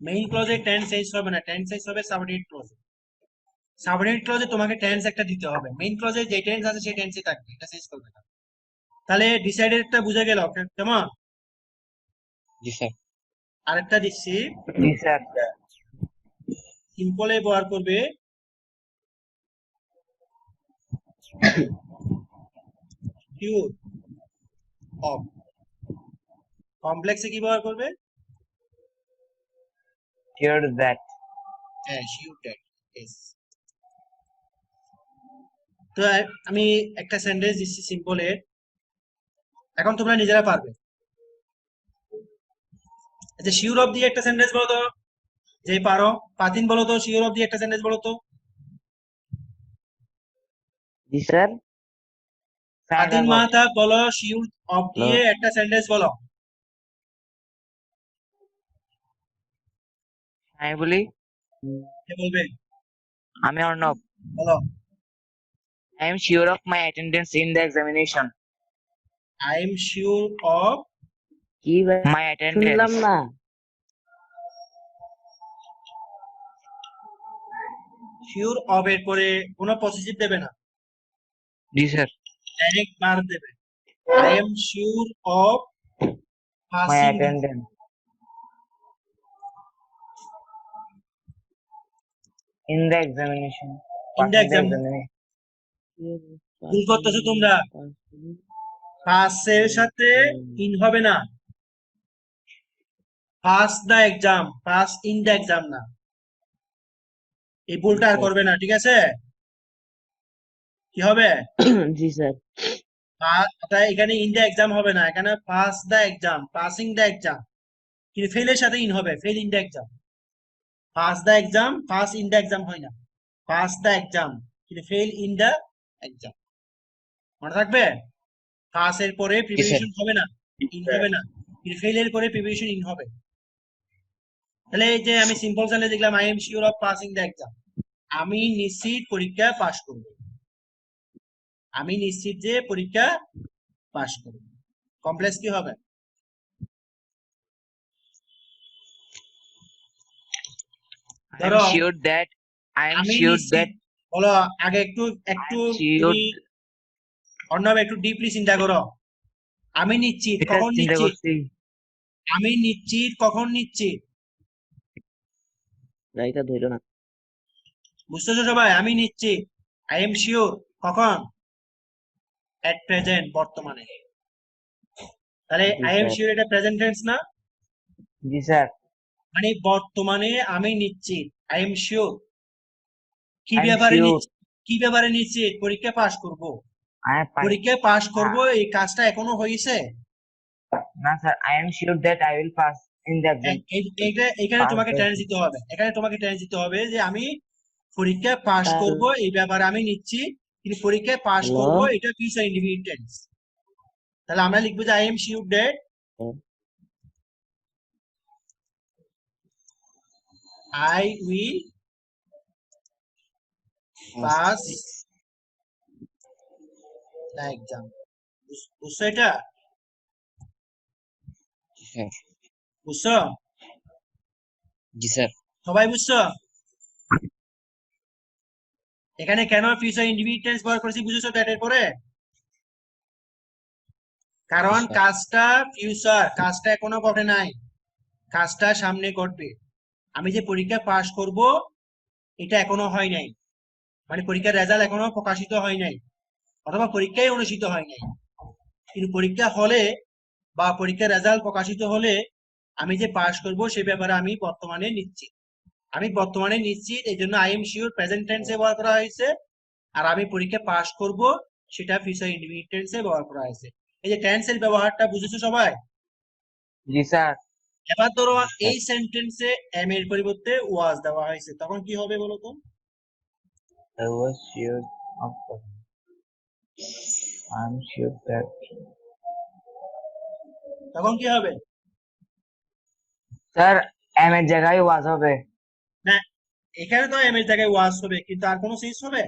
মেইন ক্লজে টেন্স চেঞ্জ হবে না, টেন্স চেঞ্জ হবে সাবঅর্ডিনেট ক্লজে। সাবঅর্ডিনেট ক্লজে তোমাকে টেন্স একটা দিতে হবে, মেইন ক্লজে যে টেন্স আছে সেই টেন্সই থাকবে, এটা চেঞ্জ করবে না। তাহলে ডিসাইডেডটা বুঝে গেল কেমন? জি স্যার, আরেকটা দিচ্ছি, জি স্যার। সিম্পলে ব্যবহার করবে শিওর অফ, কমপ্লেক্সে কি ব্যবহার করবে? Sure that. হ্যাঁ, শিওর দ্যাট, ইয়েস। তো আমি একটা সেন্টেন্স দিচ্ছি সিম্পলে, এখন তোমরা নিজেরা পারবে। আচ্ছা, শিওর অফ দিয়ে একটা সেন্টেন্স বলো তো, যে পারো। পাতিন বলো তো, শিওর অফ দিয়ে একটা সেন্টেন্স বলো তো। জি স্যার। পাতিন মাহাতা বলো, শিওর অফ দিয়ে একটা সেন্টেন্স বলো। আমি বলি, কে বলবে? আমি অর্ণব। বলো। I am sure of my attendance in the examination. I am sure of কি my attendance. না। শিওর অফ এর পরে কোনো পজিটিভ দেবে না, জি স্যার। ডাইরেক্ট ভার্ব দেবে। I am sure of My passing attendance in the examination. In the Passing exam- ভুল করতেছো তোমরা, পাসের সাথে ইন হবে না, pass the exam, pass in the exam না, এই ভুলটা আর করবে না, ঠিক আছে? কি হবে? জি স্যার, এখানে ইন দা এক্সাম হবে না, এখানে pass the exam, passing the exam, কিন্তু ফেলের সাথে ইন হবে, fail in the exam. Pass the exam, pass in the exam হয় না, পাস দা এক্সাম কিন্তু ফেল ইন দা এক্সাম। মনে থাকবে? পাস এর পরে প্রিপারেশন হবে না, ইন হবে না, ফেল এর পরে প্রিপারেশন ইন হবে। তাহলে এই যে আমি সিম্পল সেন্টেন্স দেখলাম, I am sure of passing the exam, আমি নিশ্চিত পরীক্ষা পাস করব, আমি নিশ্চিত যে পরীক্ষা পাস করব। কমপ্লেক্স কি হবে? I am ধরো sure that I am আমি sure নিশ্চিত, that বলো আগে একটু I একটু am sure তুমি অন্যভাবে একটু ডিপলি চিন্তা করো। আমি নিশ্চিত, এটা কখন চিন্তা নিশ্চিত? করছি। আমি নিশ্চিত, কখন নিশ্চিত? রাইটা ধইলো না। বুঝতেছো সবাই? আমি নিশ্চিত, আই এম শিওর, কখন? এট প্রেজেন্ট, বর্তমানে। তাহলে G I am sir. Sure এটা প্রেজেন্ট টেন্স না? জি স্যার। মানে বর্তমানে আমি নিশ্চিত, আই এম শিওর। কি I am ব্যাপারে sure নিশ্চিত? কি ব্যাপারে নিশ্চিত? পরীক্ষা পাস করব। I am পরীক্ষা পাস করব, এই কাজটা এখনো হয়েছে? না sir, I am sure that I will pass in the exam. এখানে Pass তোমাকে the টেন্স দিতে হবে, এখানে তোমাকে টেন্স দিতে হবে যে আমি পরীক্ষা পাস করব, এই ব্যাপারে আমি নিশ্চিত, কিন্তু পরীক্ষায় পাস হ্যালো। করব এটা ফিউচার ইনডিফিনিট টেন্স। তাহলে আমরা লিখবো যে I am sure that I will pass the exam. বুঝছো এটা? হ্যাঁ। বুঝছো? জি স্যার। সবাই বুঝছো? এখানে কেন ফিউচার ইনডিফিনিট টেন্স ব্যবহার করেছি বুঝেছো দ্যাট এর পরে? কারণ স্যার। কাজটা ফিউচার, কাজটা এখনো ঘটে নাই, কাজটা সামনে ঘটবে। আমি যে পরীক্ষা পাস করব এটা এখনো হয় নাই, মানে পরীক্ষার রেজাল্ট এখনো প্রকাশিত হয় নাই, অথবা পরীক্ষায় অনুষ্ঠিত হয় নাই, কিন্তু পরীক্ষা হলে বা পরীক্ষার রেজাল্ট প্রকাশিত হলে আমি যে পাস করব সে ব্যাপারে আমি বর্তমানে নিশ্চিত। আমি বর্তমানে নিশ্চিত, এই জন্য আই এম শিওর প্রেজেন্ট টেন্সে ব্যবহার করা হয়েছে। আর আমি পরীক্ষা পাস করব সেটা ফিউচার ইনডিফিনিট টেন্সে ব্যবহার করা হয়েছে। এই যে টেন্সের ব্যবহারটা বুঝেছো সবাই? জি স্যার। এবার ধরো এই সেন্টেন্সে এম এর পরিবর্তে ওয়াজ দেওয়া হয়েছে, তখন কি হবে বলো তো? I was sure of I am sure that তখন কি হবে? স্যার এম এর জায়গায় ওয়াজ হবে। না, এখানে তো এম এর জায়গায় ওয়াজ হবে, কিন্তু আর কোনো চেঞ্জ হবে?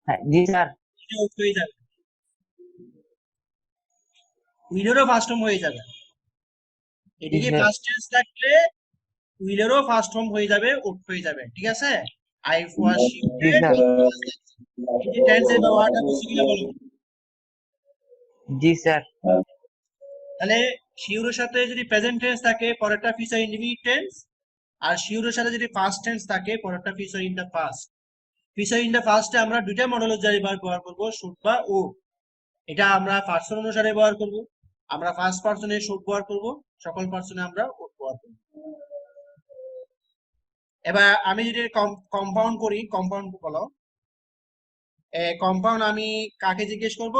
হ্যাঁ, জি স্যার। এটা উঠে হয়ে যাবে, উইলেরও ফার্স্ট ফর্ম হয়ে যাবে। জি এদিকে স্যার। ফার্স্ট টেন্স থাকলে উইলেরও ফার্স্ট ফর্ম হয়ে যাবে, উঠ হয়ে যাবে, ঠিক আছে? আই ওয়াজ জি শিওর স্যার। এই যে টেন্সের ব্যবহারটা বুঝছি কিনা বলো? জি স্যার। তাহলে শিওরের সাথে যদি প্রেজেন্ট টেন্স থাকে পরেরটা ফিউচার ইনডিফিনিট টেন্স, আর শিওরের সাথে যদি পাস্ট টেন্স থাকে পরেরটা future in the past. Future in the পাস্টে আমরা দুইটা মডেলজারি ভার্ব ব্যবহার করব, শুড বা ও। এটা আমরা পার্সন অনুসারে ব্যবহার করব, আমরা ফার্স্ট পার্সনে শুড ব্যবহার করব, সকল পার্সনে আমরা উড ব্যবহার করব। এবার আমি যদি কম্পাউন্ড করি, কম্পাউন্ড বলো। কম্পাউন্ড আমি কাকে জিজ্ঞেস করব?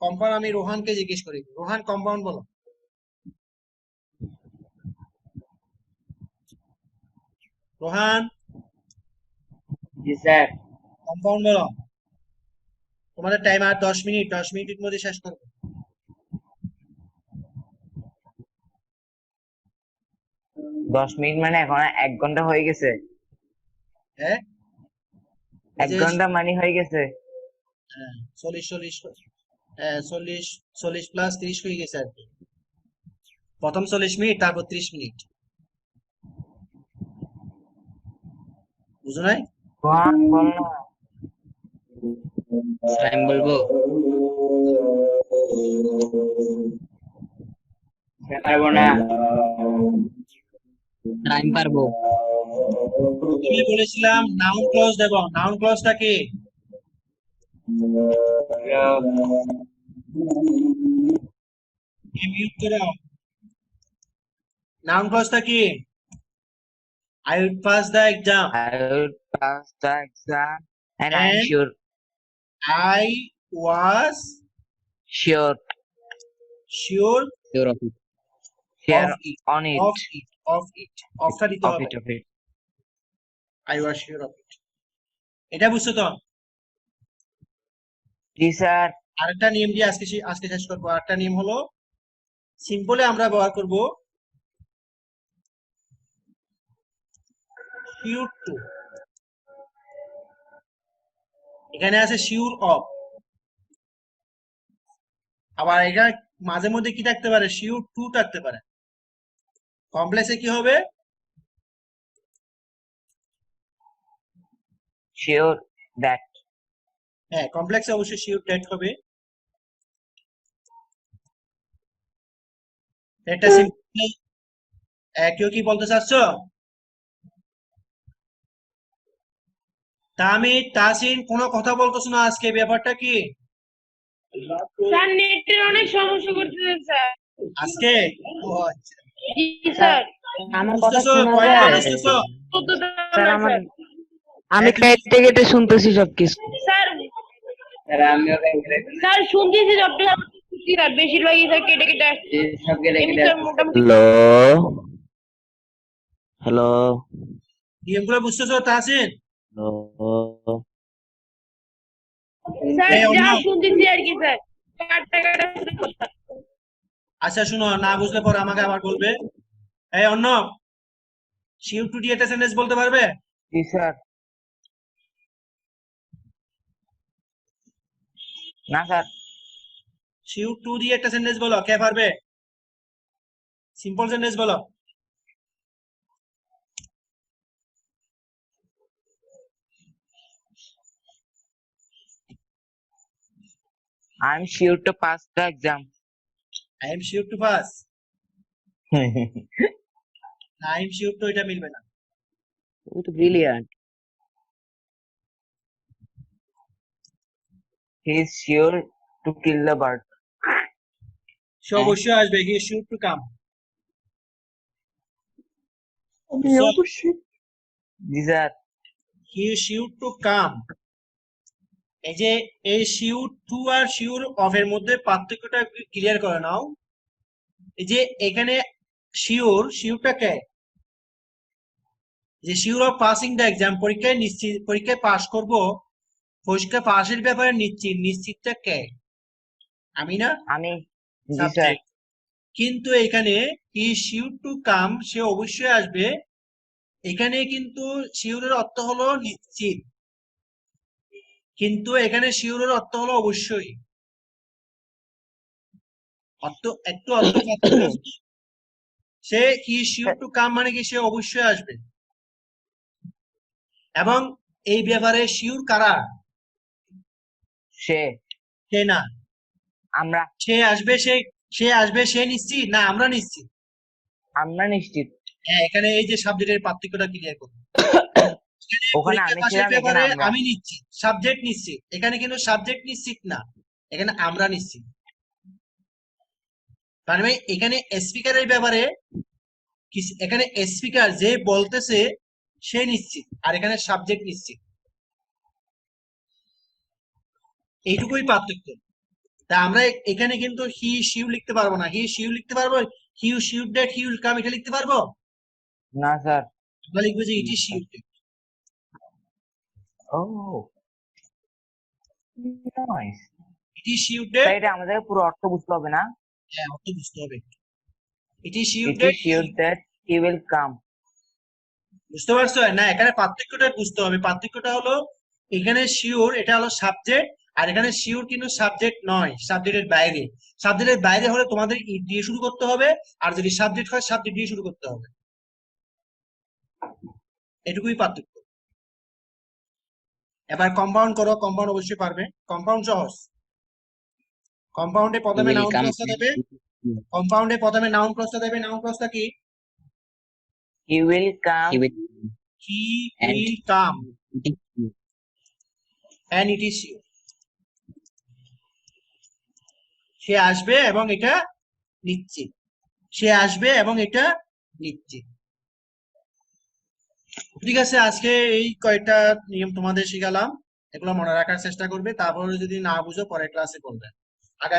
কম্পাউন্ড আমি রোহানকে জিজ্ঞেস করি। রোহান কম্পাউন্ড বলো। রোহান জি স্যার। কম্পাউন্ড বলো। তোমাদের টাইম আর 10 মিনিট, 10 মিনিটের মধ্যে শেষ করবো। 10 মিনিট মানে এখন 1 ঘন্টা হয়ে গেছে। হ্যাঁ, এই 1 যে ঘন্টা মানে হয়ে গেছে। 40 প্লাস 30 হয়ে গেছে আর কি। প্রথম 40 মিনিট, তারপর 30 মিনিট, বুঝো নাই? কোন বল না। স্যার আমি বলবো। পারবো না। স্যার আমি পারবো। প্রথমে বলেছিলাম নাউন ক্লজ দেব, নাউন ক্লজটা কি? মিউট করো। নাউন ক্লজটা কি? I will pass the exam, I will pass the exam and I am and sure I was sure sure Sure of it. sure of it, on it of it, of it, অফটা দিতে of হবে। it of it. I was sure of it, এটা বুঝছো তো? জি sir. আরেকটা নিয়ম দিয়ে আজকে শেষ করবো। আরেকটা নিয়ম হলো সিম্পলে আমরা ব্যবহার করব শিওর টু। এখানে আছে শিওর অফ, আবার এখানে মাঝে মধ্যে কি থাকতে পারে, শিওর টু থাকতে পারে। কমপ্লেক্সে কি হবে, শিওর দ্যাট। হ্যাঁ কমপ্লেক্সে অবশ্যই শিওর ডেট হবে। এটা সিম্পল। কেউ কি বলতে চাচ্ছ? তামিদ, তাসিন কোনো কথা বলতেছ না আজকে, ব্যাপারটা কি স্যার নেটের অনেক সমস্যা করতেছে স্যার। আজকে? ও আচ্ছা। জি স্যার। আমার কথা বুঝতেছো? শোনা কয়টা যায়? বুঝতেছো? স্যার আমি কেটে কেটে শুনতেছি সবকিছু। স্যার স্যার শুনতেছি সবটা, স্যার বেশিরভাগই স্যার কেটে কেটে আসছে। এমনি স্যার মোটামুটি হ্যালো হ্যালো নিয়মগুলো বুঝতেছো তাসিন? স্যার এই যা অন্য- শুনতেছি আর কি স্যার, কাটটা কাটা কথা। আচ্ছা শুনো, না বুঝলে পরে আমাকে আবার বলবে। এই অন্য, শিওর টু দিয়ে একটা সেন্টেন্স বলতে পারবে? জি স্যার। না স্যার। শিওর টু দিয়ে একটা সেন্টেন্স বলো, কে পারবে? সিম্পল সেন্টেন্স বলো। I am sure to pass the exam. I am sure to pass. I am sure to এটা মিলবে না। তুমি তো brilliant. He is sure to kill the bird. সে অবশ্যই আসবে, he is sure to come. জি sir. He is sure to come. এই যে এই শিওর টু আর শিওর অফ এর মধ্যে পার্থক্যটা ক্লিয়ার করে নাও। এই যে এখানে শিওরটা কে, যে sure of passing the exam, পরীক্ষায় নিশ্চিত, পরীক্ষায় পাস করব, পরীক্ষা পাসের ব্যাপারে নিশ্চিতটা কে? আমি না? আমি। জি স্যার। সাবজেক্ট। কিন্তু এখানে হি শিওর টু কাম, সে অবশ্যই আসবে। এখানে কিন্তু শিওরের অর্থ হলো নিশ্চিত, কিন্তু এখানে শিওরের অর্থ হলো অবশ্যই। একটু অর্থ পার্থক্য আছে। সে হি শিওর টু কাম মানে কি, সে অবশ্যই আসবে। এবং এই ব্যাপারে শিওর কারা? সে। সে না, আমরা। সে আসবে সে নিশ্চিত না আমরা নিশ্চিত? আমরা নিশ্চিত। হ্যাঁ, এখানে এই যে সাবজেক্টের পার্থক্যটা ক্লিয়ার করুন। ওখানে আমি পাশের ছিলাম, ব্যাপারে এখানে আমরা। আমি নিশ্চিত, সাবজেক্ট নিশ্চিত। এখানে কিন্তু সাবজেক্ট নিশ্চিত না, এখানে আমরা নিশ্চিত। মানে এখানে স্পিকারের ব্যাপারে এখানে স্পিকার যে বলতেছে সে নিশ্চিত, আর এখানে সাবজেক্ট নিশ্চিত। এইটুকুই পার্থক্য। তা আমরা এখানে কিন্তু হি শিউ লিখতে পারবো না, হি শিউ লিখতে পারবো, হি শিউ ডেট হি উইল কাম, এটা লিখতে পারবো না স্যার। আমরা লিখবো যে it is sure that. Oh nice. It is sure that. এটা আমাদের পুরো অর্থ বুঝতে হবে না? হ্যাঁ, অর্থ বুঝতে হবে। It is sure it is that. Sure that he will come. বুঝতে পারছো না? এখানে পার্থক্যটা বুঝতে হবে। পার্থক্যটা হলো এখানে শিওর এটা হলো সাবজেক্ট, আর এখানে শিওর কিন্তু সাবজেক্ট নয়, সাবজেক্টের বাইরে। সাবজেক্টের বাইরে হলে তোমাদের ইট দিয়ে শুরু করতে হবে, আর যদি সাবজেক্ট হয় সাবজেক্ট দিয়ে শুরু করতে হবে। এটুকুই পার্থক্য। এবার কম্পাউন্ড করো, কম্পাউন্ড অবশ্যই পারবে, কম্পাউন্ড সহজ। কম্পাউন্ডে প্রথমে will নাউন come ক্লজটা দেবে, কম্পাউন্ডে প্রথমে নাউন ক্লজটা দেবে। নাউন ক্লজটা কি? He will come. he will he and will come it is true. And it is sure. সে আসবে এবং এটা নিশ্চিত। সে আসবে এবং এটা নিশ্চিত। ঠিক আছে, আজকে এই কয়টা নিয়ম তোমাদের শিখালাম, এগুলো মনে রাখার চেষ্টা করবে। তারপরে যদি না বুঝো পরের ক্লাসে বলবে। আগামী